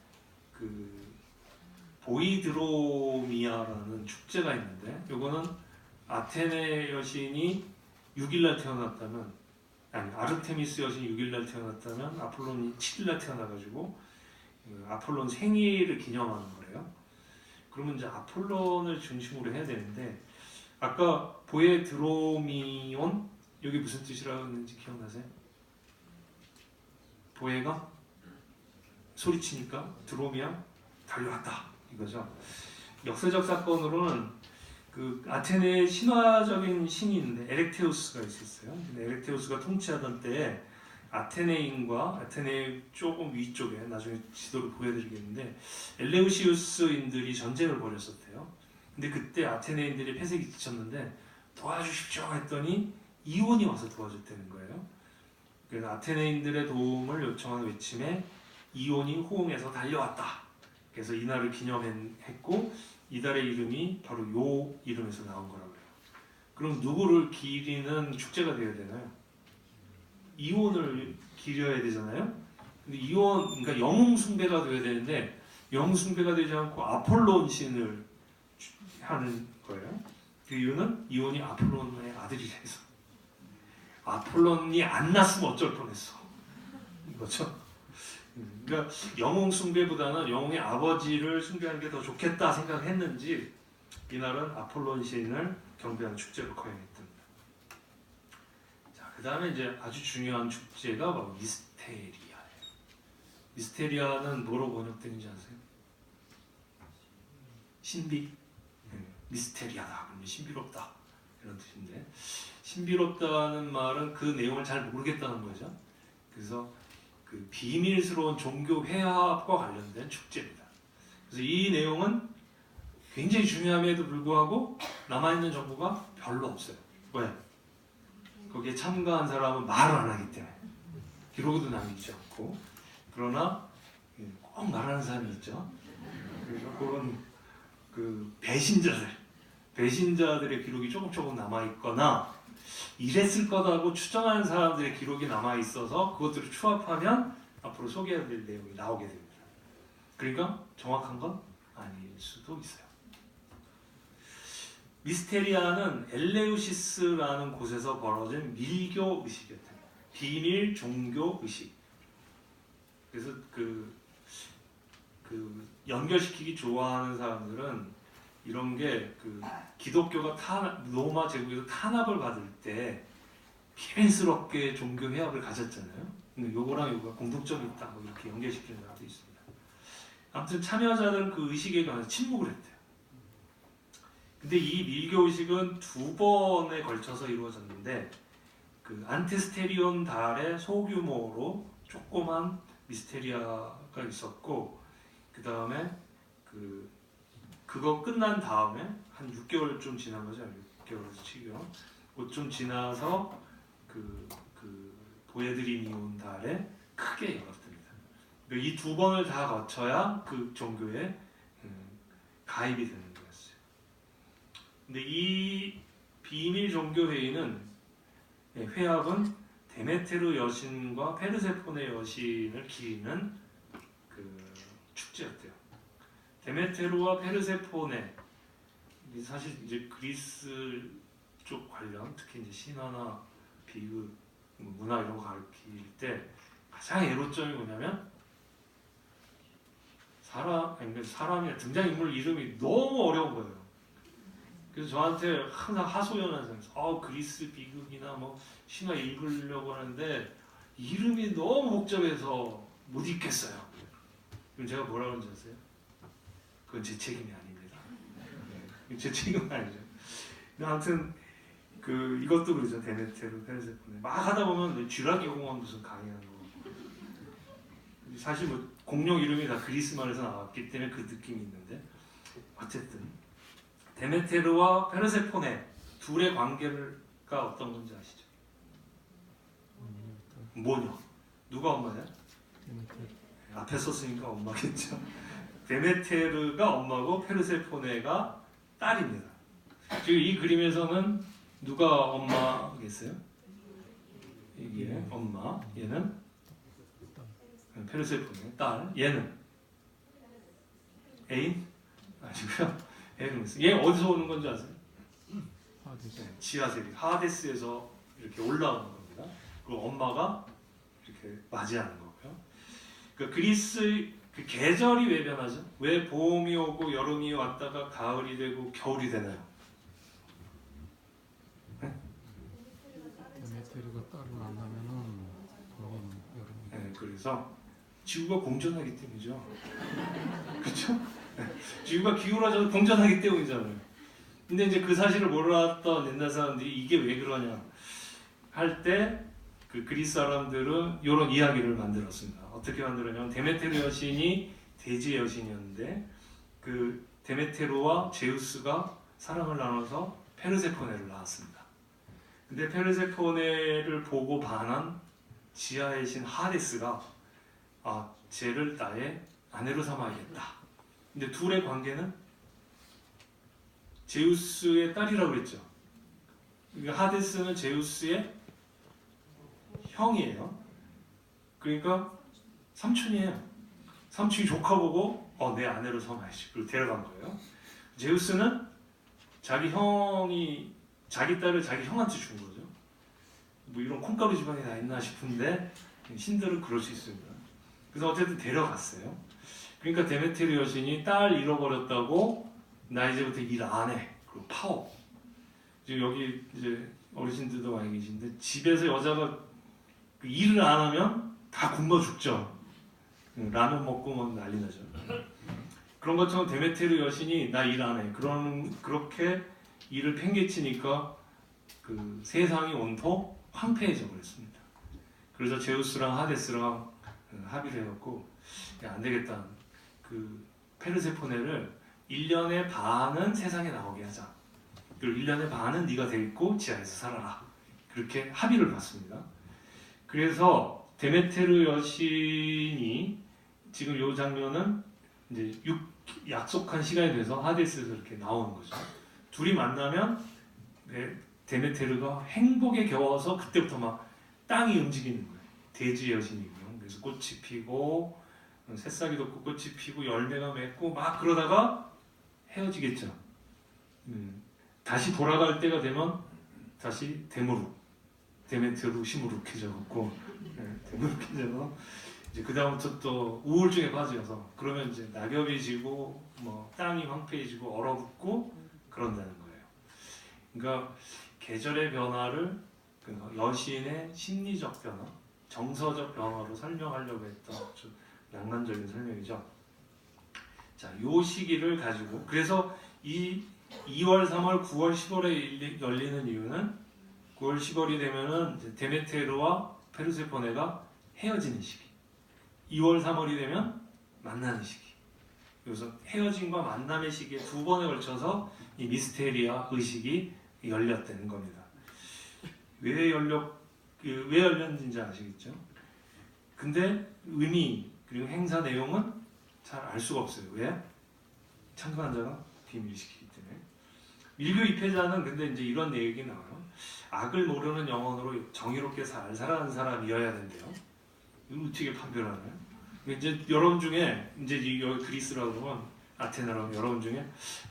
보이드로미아라는 축제가 있는데 이거는 아테네 여신이 6일날 태어났다면 아르테미스 여신이 6일날 태어났다면 아폴론이 7일날 태어나가지고 아폴론 생일을 기념하는 거래요. 그러면 이제 아폴론을 중심으로 해야 되는데 아까 보에드로미온 여기 무슨 뜻이라고 했는지 기억나세요? 보에가 소리치니까 드로미아 달려왔다 이거죠. 역사적 사건으로는 그 아테네의 신화적인 신이 있는데 에렉테우스가 있었어요. 근데 에렉테우스가 통치하던 때에 아테네인과 아테네 조금 위쪽에 나중에 지도를 보여드리겠는데 엘레우시우스인들이 전쟁을 벌였었대요. 근데 그때 아테네인들이 패색이 지쳤는데 도와주십시오 했더니 이온이 와서 도와줬다는 거예요. 그래서 아테네인들의 도움을 요청하는 외침에 이온이 호응해서 달려왔다. 그래서 이날을 기념했고 이달의 이름이 바로 요 이름에서 나온 거라고 해요. 그럼 누구를 기리는 축제가 되어야 되나요? 이온을 기려야 되잖아요. 근데 이온 그러니까 영웅 숭배가 되어야 되는데 영웅 숭배가 되지 않고 아폴론 신을 하는 거예요. 그 이유는 이온이 아폴론의 아들이라서 아폴론이 안 났으면 어쩔 뻔했어. 이거죠. 그러니까 영웅 숭배보다는 영웅의 아버지를 숭배하는 게 더 좋겠다 생각했는지 이날은 아폴론 신을 경배하는 축제로 거행했답니다. 자, 그 다음에 이제 아주 중요한 축제가 바로 미스테리아예요. 미스테리아는 뭐로 번역되는지 아세요? 신비? 미스테리아다 그러면 신비롭다 이런 뜻인데 신비롭다는 말은 그 내용을 잘 모르겠다는 거죠. 그래서 그 비밀스러운 종교 회합과 관련된 축제입니다. 그래서 이 내용은 굉장히 중요함에도 불구하고 남아있는 정보가 별로 없어요. 왜? 거기에 참가한 사람은 말을 안 하기 때문에 기록도 남기지 않고 그러나 꼭 말하는 사람이 있죠. 그래서 그런 그 배신자들의 기록이 조금 남아있거나 이랬을 거다고 추정하는 사람들의 기록이 남아있어서 그것들을 추합하면 앞으로 소개해드릴 내용이 나오게 됩니다. 그러니까 정확한 건 아닐 수도 있어요. 미스테리아는 엘레우시스라는 곳에서 벌어진 밀교 의식이었대요. 비밀 종교 의식. 그래서 그 연결시키기 좋아하는 사람들은 이런 게 그 기독교가 로마 제국에서 탄압을 받을 때 비밀스럽게 종교 회합을 가졌잖아요. 근데 요거랑 요거가 공통점이 있다. 뭐 이렇게 연결시키는 사람도 있습니다. 아무튼 참여자들은 그 의식에 관해서 침묵을 했대요. 근데 이 밀교 의식은 2번에 걸쳐서 이루어졌는데 그 안테스테리온 달에 소규모로 조그만 미스테리아가 있었고 그 다음에 그거 끝난 다음에 한 6개월 좀 지난 거죠. 6개월에서 7개월. 그좀 지나서 그 보헤드림이온 달에 크게 열었답니다. 이 2번을 다 거쳐야 그 종교에 가입이 되는 거였어요. 근데 이 비밀 종교 회합은 데메테르 여신과 페르세포네 여신을 기리는 그 축제였대요. 데메테르와 페르세포네 사실 이제 그리스 쪽 관련 특히 이제 신화나 비극 문화 이런 거 가르칠 때 가장 애로점이 뭐냐면 사람이 등장인물 이름이 너무 어려운 거예요. 그래서 저한테 항상 하소연하면서 그리스 비극이나 뭐 신화 읽으려고 하는데 이름이 너무 복잡해서 못 읽겠어요. 그럼 제가 뭐라 그러는지 아세요? 그건 제 책임이 아닙니다. 제 책임은 아니죠. 아무튼 이것도 그러죠. 데메테르, 페르세포네 막 하다 보면 쥐라기 공원 무슨 강의하는 거. 사실 뭐 공룡 이름이 다 그리스 말에서 나왔기 때문에 그 느낌이 있는데 어쨌든 데메테르와 페르세포네 둘의 관계가 어떤 건지 아시죠? 뭐냐? 누가 엄마냐? 앞에 썼으니까 엄마겠죠. 데메테르가 엄마고 페르세포네가 딸입니다. 지금 이 그림에서는 누가 엄마겠어요? 이게 엄마, 얘는 페르세포네 딸, 얘는 애인? 아니고요. 얘 어디서 오는 건지 아세요? 네, 지하세계 하데스에서 이렇게 올라오는 겁니다. 그리고 엄마가 이렇게 맞이하는 거고요. 그러니까 그리스 그 계절이 왜 변하죠? 왜 봄이 오고 여름이 왔다가 가을이 되고 겨울이 되나요? 데메테르가 딸을 만나면은 봄이 여름이. 네, 그래서 지구가 공전하기 때문이죠. 그렇죠? 지구가 기울어져서 공전하기 때문이잖아요. 근데 이제 그 사실을 몰랐던 옛날 사람들이 이게 왜 그러냐 할 때 그 그리스 사람들은 이런 이야기를 만들었습니다. 어떻게 만들었냐면 데메테르 여신이 대지의 여신이었는데 그 데메테르와 제우스가 사랑을 나눠서 페르세포네를 낳았습니다. 근데 페르세포네를 보고 반한 지하의 신 하데스가 쟤를 나의 아내로 삼아야겠다. 근데 둘의 관계는 제우스의 딸이라고 그랬죠. 그러니까 하데스는 제우스의 형이에요. 그러니까 삼촌이에요. 삼촌이 조카 보고 내 아내로 삼아야지. 그리고 데려간 거예요. 제우스는 자기 딸을 자기 형한테 준 거죠. 뭐 이런 콩가루 지방이 다 있나 싶은데 신들은 그럴 수 있습니다. 그래서 어쨌든 데려갔어요. 그러니까 데메테르 여신이 딸 잃어버렸다고 나 이제부터 일 안 해. 그리고 파업. 지금 여기 이제 어르신들도 많이 계신데 집에서 여자가 일을 안 하면 다 굶어 죽죠. 라면 먹고 막 난리 나죠. 그런 것처럼 데메테르 여신이 나 일 안 해. 그렇게 일을 팽개치니까 그 세상이 온통 황폐해져 버렸습니다. 그래서 제우스랑 하데스랑 합의를 해갖고 안 되겠다. 그 페르세포네를 1년의 반은 세상에 나오게 하자. 그리고 1년의 반은 네가 데리고 지하에서 살아라. 그렇게 합의를 봤습니다. 그래서 데메테르 여신이 지금 이 장면은 이제 약속한 시간이 돼서 하데스에서 이렇게 나오는 거죠. 둘이 만나면 데메테르가 행복에 겨워서 그때부터 막 땅이 움직이는 거예요. 대지의 여신이고요. 그래서 꽃이 피고 새싹이 돋고 꽃이 피고 열매가 맺고 막 그러다가 헤어지겠죠. 다시 돌아갈 때가 되면 다시 데메테르 시무룩해져갖고 데무룩해져서 이제 그 다음부터 또 우울증에 빠져서 그러면 이제 낙엽이 지고 뭐 땅이 황폐해지고 얼어붙고 그런다는 거예요. 그러니까 계절의 변화를 그 여신의 심리적 변화, 정서적 변화로 설명하려고 했던 아주 낭만적인 설명이죠. 자, 요 시기를 가지고 그래서 이 2월, 3월, 9월, 10월에 열리는 이유는 9월, 10월이 되면은 이제 데메테르와 페르세포네가 헤어지는 시기. 2월, 3월이 되면 만나는 시기. 그래서 헤어짐과 만남의 시기에 두 번에 걸쳐서 이 미스테리아 의식이 열렸다는 겁니다. 왜 열렸는지 아시겠죠? 근데 의미 그리고 행사 내용은 잘 알 수가 없어요. 왜? 참가한 자가 비밀 시키기 때문에. 밀교 입회자는 근데 이제 이런 얘기 나와요. 악을 모르는 영혼으로 정의롭게 잘 살아가는 사람이어야 된대요. 이거 어떻게 판별하나요? 이제 여러분 중에 이제 여기 그리스라고 그러면 아테네라고 여러분 중에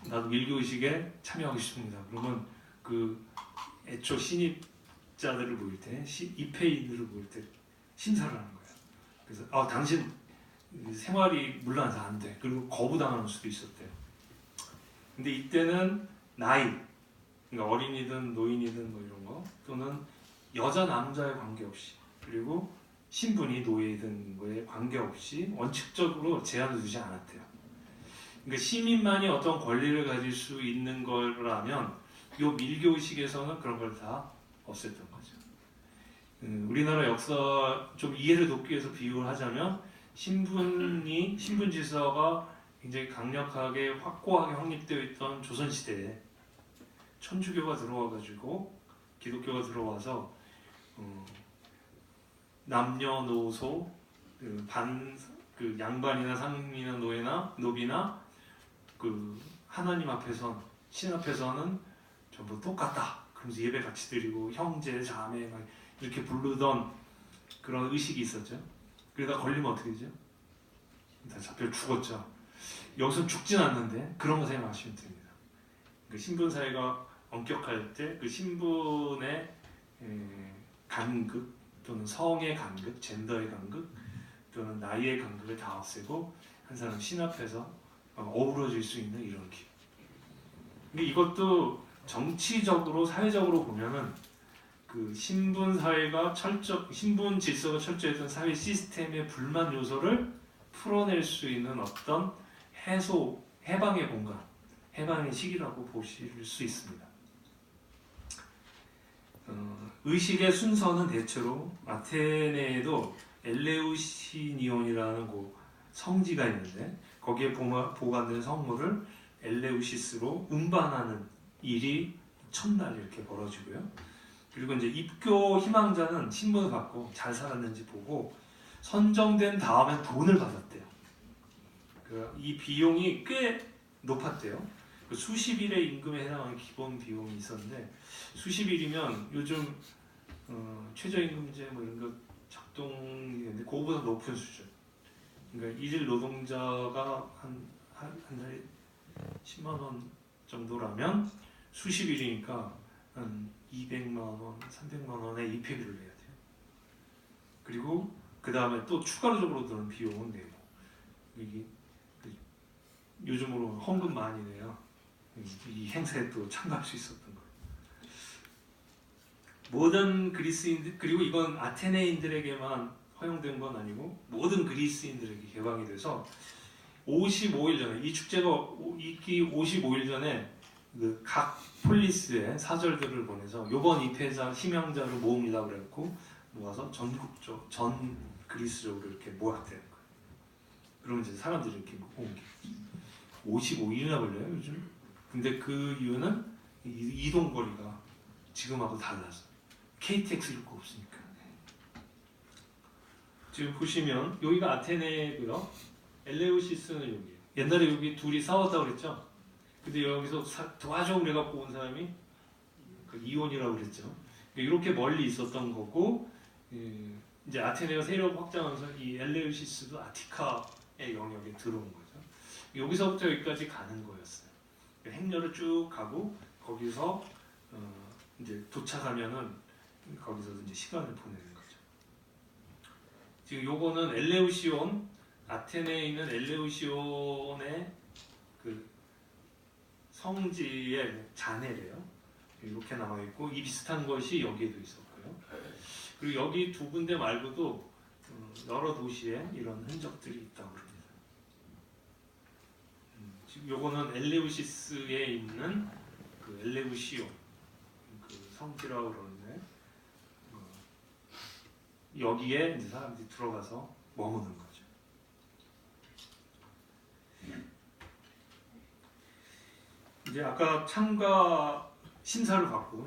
나도 밀교 의식에 참여하고 싶습니다. 그러면 그 애초 신입자들을 모일 때 입회인들을 모일 때 심사를 하는 거예요. 그래서 당신 생활이 물러나서 안 돼. 그리고 거부당하는 수도 있었대요. 근데 이때는 나이, 그러니까 어린이든 노인이든 뭐 이런 거 또는 여자 남자에 관계없이 그리고 신분이 노예든 거에 관계없이 원칙적으로 제한을 두지 않았대요. 그러니까 시민만이 어떤 권리를 가질 수 있는 거라면 이 밀교의식에서는 그런 걸 다 없앴던 거죠. 우리나라 역사 좀 이해를 돕기 위해서 비유를 하자면 신분 질서가 굉장히 강력하게 확고하게 확립되어 있던 조선시대에 천주교가 들어와가지고 기독교가 들어와서 남녀노소 그 양반이나 상이나 노비나 그 하나님 앞에선 신 앞에서는 전부 똑같다. 그러면서 예배 같이 드리고 형제 자매 막 이렇게 부르던 그런 의식이 있었죠. 그러다 걸리면 어떻게 되죠? 다 잡혀 죽었죠. 여기서 죽진 않는데 그런 거 생각하시면 됩니다. 그 신분 사회가 엄격할 때 그 신분의 간극 또는 성의 간극, 젠더의 간극 또는 나이의 간극을 다 없애고 한 사람 신 앞에서 어우러질 수 있는 이런 기회. 근데 이것도 정치적으로 사회적으로 보면은 그 신분 질서가 철저했던 사회 시스템의 불만 요소를 풀어낼 수 있는 어떤 해방의 공간, 해방의 시기라고 보실 수 있습니다. 의식의 순서는 대체로 아테네에도 엘레우시니온이라는 성지가 있는데 거기에 보관된 성물을 엘레우시스로 운반하는 일이 첫날 이렇게 벌어지고요. 그리고 이제 입교 희망자는 신분을 받고 잘 살았는지 보고 선정된 다음에 돈을 받았대요. 이 비용이 꽤 높았대요. 수십일의 임금에 해당하는 기본 비용이 있었는데 수십일이면 요즘 최저임금제 뭐 이런 거 작동이 되는데 그거보다 높은 수준. 그러니까 일일 노동자가 한 달에 10만 원 정도라면 수십일이니까 한 200만 원, 300만 원의 입회비를 내야 돼요. 그리고 그 다음에 또 추가적으로 드는 비용은 내고 이게 요즘으로 헌금 많이 내요. 이 행사에 또 참가할 수 있었던 거예요. 모든 그리스인들 그리고 이건 아테네인들에게만 허용된 건 아니고 모든 그리스인들에게 개방이 돼서 55일 전에 이 축제가 있기 55일 전에 그 각 폴리스에 사절들을 보내서 이번 입회자 희망자를 모읍니다 그랬고 모아서 전 그리스적으로 이렇게 모았대요. 그러면 이제 사람들이 이렇게 모은 게 55일이나 걸려요 요즘. 근데 그 이유는 이동 거리가 지금하고 달라서 KTX 이런 거 없으니까. 지금 보시면 여기가 아테네고요. 엘레우시스는 여기예요. 옛날에 여기 둘이 싸웠다고 그랬죠. 근데 여기서 도와줘 그래갖고 온 사람이 그 이온이라고 그랬죠. 이렇게 멀리 있었던 거고 이제 아테네가 세력 확장하면서 이 엘레우시스도 아티카의 영역에 들어온 거죠. 여기서부터 여기까지 가는 거였어요. 행렬을 쭉 가고 거기서 이제 도착하면은 거기서 이제 시간을 보내는 거죠. 지금 요거는 엘레우시온 아테네에 있는 엘레우시온의 그 성지의 잔해래요. 이렇게 나와 있고 이 비슷한 것이 여기에도 있었고요. 거예요. 그리고 여기 두 군데 말고도 여러 도시에 이런 흔적들이 있다고 합니다. 지금 요거는 엘레우시스에 있는 그 엘레우시오 그 성지라고 그러는데 여기에 이제 사람들이 들어가서 머무는 거죠. 이제 아까 참가 심사를 받고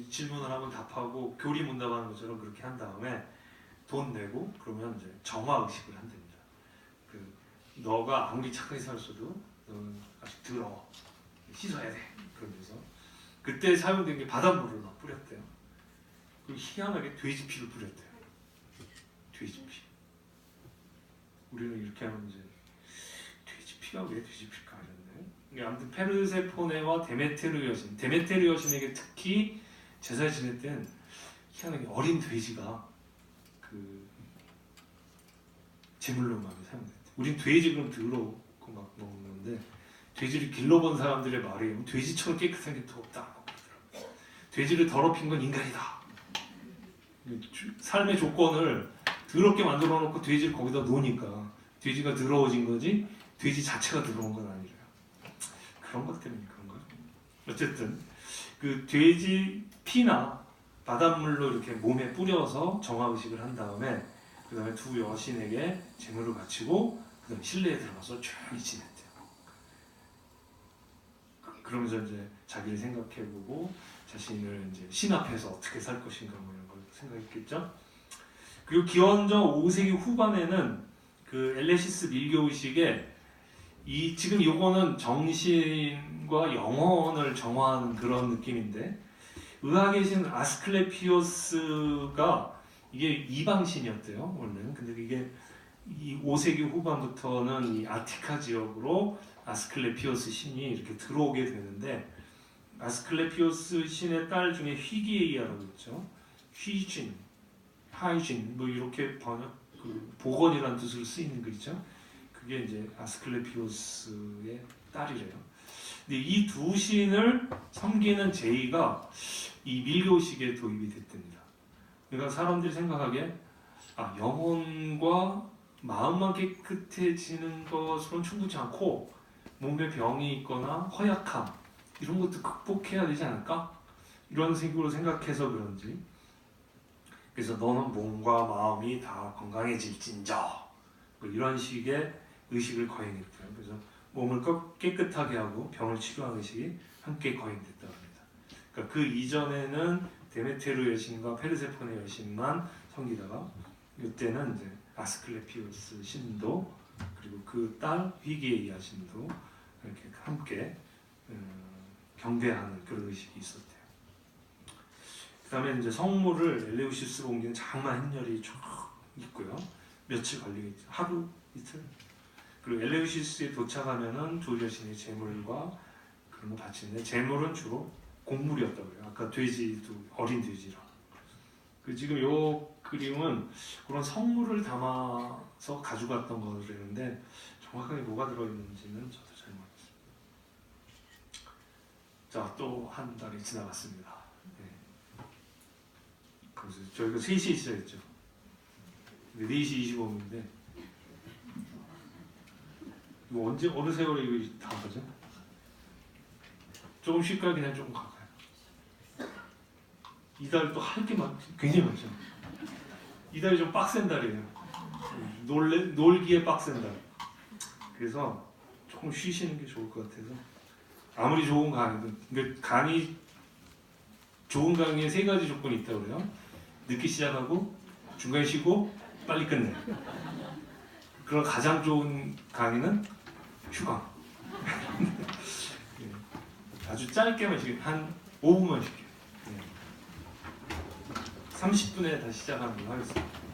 질문을 하면 답하고 교리 문답하는 것처럼 그렇게 한 다음에 돈 내고 그러면 이제 정화 의식을 한답니다. 그 너가 아무리 착하게 살았어도 너는 아직 더러워. 씻어야 돼. 그러면서 그때 사용된 게 바닷물을 막 뿌렸대요. 그리고 희한하게 돼지피를 뿌렸대요. 돼지피. 우리는 이렇게 하면 이제 돼지피가 왜 돼지피일까 이랬네. 아무튼 페르세포네와 데메테르 여신, 데메테르 여신에게 특히 제사를 지낼 땐 희한하게 어린 돼지가 그 제물로 많이 사용됐대. 우린 돼지 그럼 더럽고 막 먹는데 돼지를 길러본 사람들의 말에 의하면 돼지처럼 깨끗한 게 더 없다. 돼지를 더럽힌 건 인간이다. 삶의 조건을 더럽게 만들어 놓고 돼지를 거기다 놓으니까 돼지가 더러워진 거지 돼지 자체가 더러운 건 아니래요. 그런 것 때문에 그런 거죠. 어쨌든 그 돼지 피나 바닷물로 이렇게 몸에 뿌려서 정화의식을 한 다음에 그 다음에 두 여신에게 제물을 바치고 그 다음에 실내에 들어가서 조용히 지냈대요. 그러면서 이제 자기를 생각해보고 자신을 이제 신 앞에서 어떻게 살 것인가 뭐 이런 걸 생각했겠죠. 그리고 기원전 5세기 후반에는 그 엘레시스 밀교의식에 이 지금 요거는 정신과 영혼을 정화하는 그런 느낌인데 의학의 신 아스클레피오스가 이게 이방신이었대요 원래는. 근데 이게 이 5세기 후반부터는 이 아티카 지역으로 아스클레피오스 신이 이렇게 들어오게 되는데 아스클레피오스 신의 딸 중에 휘기에이아라고 있죠. 휘진, 하이진 뭐 이렇게 번역 그 복원이라는 뜻으로 쓰이는 글이죠. 그게 이제 아스클레피오스의 딸이래요. 근데 이 두 신을 섬기는 제의가 이 밀교식에 도입이 됐답니다. 그러니까 사람들이 생각하기에 영혼과 마음만 깨끗해지는 것으로는 충분치 않고 몸에 병이 있거나 허약함 이런 것도 극복해야 되지 않을까? 이런 식으로 생각해서 그런지 그래서 너는 몸과 마음이 다 건강해질진저 뭐 이런 식의 의식을 거행했대요. 그래서 몸을 깨끗하게 하고 병을 치료하는 의식이 함께 거행됐다고 합니다. 그러니까 그 이전에는 데메테르 여신과 페르세포네 여신만 섬기다가 이때는 이제 아스클레피오스 신도 그리고 그 딸 휘기에이아 신도 이렇게 함께 경배하는 그런 의식이 있었대요. 그다음에 이제 성물을 엘레우시스로 옮기는 장마 행렬이 쭉 있고요. 며칠 걸리겠죠. 하루 이틀. 그리고 엘레우시스에 도착하면은 두 여신의 제물과 그런 거 바치는데 제물은 주로 곡물이었다고 해요. 아까 돼지도 어린 돼지라. 그 지금 요 그림은 그런 성물을 담아서 가져갔던 거라는데 정확하게 뭐가 들어있는지는 저도 잘 모르겠습니다. 자, 또 한 달이 지나갔습니다. 네. 그래서 저희가 3시에 시작했죠. 근데 4시 25분인데 이거 언제 어느 세월에 이거 다 가죠? 조금 쉴까요? 그냥 조금 가까요. 이달 또 할 게 굉장히 많죠. 이달이 좀 빡센 달이에요. 놀기에 빡센 달. 그래서 조금 쉬시는 게 좋을 것 같아서 아무리 좋은 강의도 근데 강의 좋은 강의에 3가지 조건이 있다고 그래요. 늦게 시작하고 중간에 쉬고 빨리 끝내. 그럼 가장 좋은 강의는 휴강. 아주 짧게만 쉬게 한 5분만 쉬게. 30분에 다시 시작하는 걸로 하겠습니다.